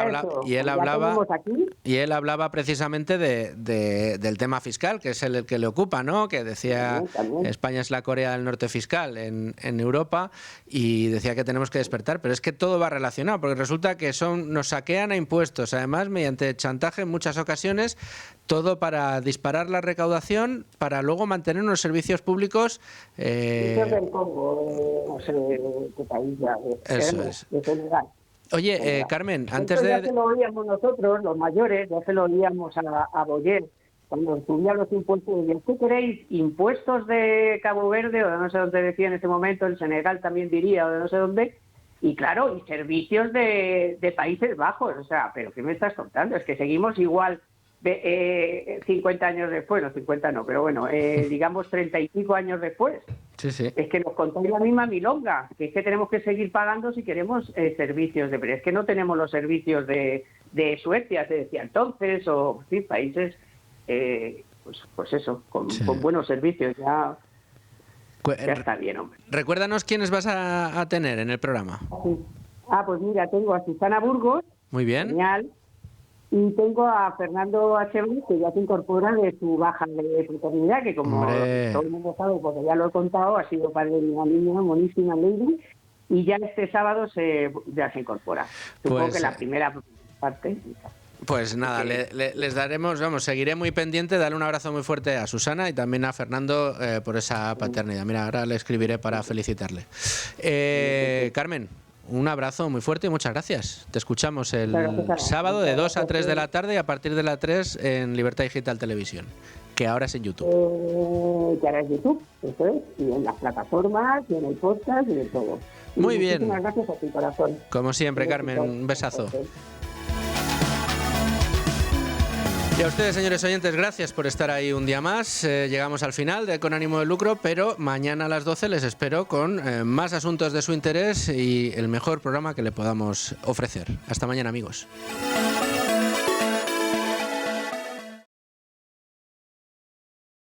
hablaba precisamente del tema fiscal, que es el que le ocupa, ¿no? Que decía España es la Corea del Norte fiscal en Europa, y decía que tenemos que despertar, pero es que todo va relacionado, porque resulta que nos saquean a impuestos, además mediante chantaje en muchas ocasiones, todo para disparar la recaudación, para luego mantener unos servicios públicos. Eso es del Congo, no sé qué país ya. Eso es. De Senegal. Oye, Carmen, antes ya se lo oíamos nosotros, los mayores, ya se lo oíamos a Boyer, cuando subían los impuestos. ¿Qué queréis? ¿Impuestos de Cabo Verde, o de no sé dónde decía en ese momento, el Senegal también diría, o de no sé dónde? Y claro, y servicios de Países Bajos. O sea, ¿pero qué me estás contando? Es que seguimos igual 50 años después, no 50 no, pero bueno, digamos 35 años después. Sí. Es que nos contáis la misma milonga, que es que tenemos que seguir pagando si queremos servicios pero es que no tenemos los servicios de Suecia, se decía entonces, o sí, países, pues eso, con buenos servicios, ya está bien, hombre. Recuérdanos quiénes vas a tener en el programa. Pues mira, tengo a Susana Burgos. Muy bien. Genial. Y tengo a Fernando H. que ya se incorpora de su baja de paternidad, que como todo el mundo sabe, porque ya lo he contado, ha sido padre de una niña monísima, Lady, y ya este sábado ya se incorpora. Supongo que la primera parte. Pues nada, les daremos, seguiré muy pendiente, darle un abrazo muy fuerte a Susana y también a Fernando por esa paternidad. Mira, ahora le escribiré para felicitarle. Carmen, un abrazo muy fuerte y muchas gracias. Te escuchamos el sábado de 2 a 3 de la tarde y a partir de las 3 en Libertad Digital Televisión. Que ahora es en YouTube. Que ahora es YouTube, eso es, y en las plataformas, y en el podcast, y de todo. Muy bien. Muchísimas gracias a ti, corazón. Como siempre, Carmen, un besazo. Y a ustedes, señores oyentes, gracias por estar ahí un día más. Llegamos al final de Con Ánimo de Lucro, pero mañana a las 12 les espero con más asuntos de su interés y el mejor programa que le podamos ofrecer. Hasta mañana, amigos.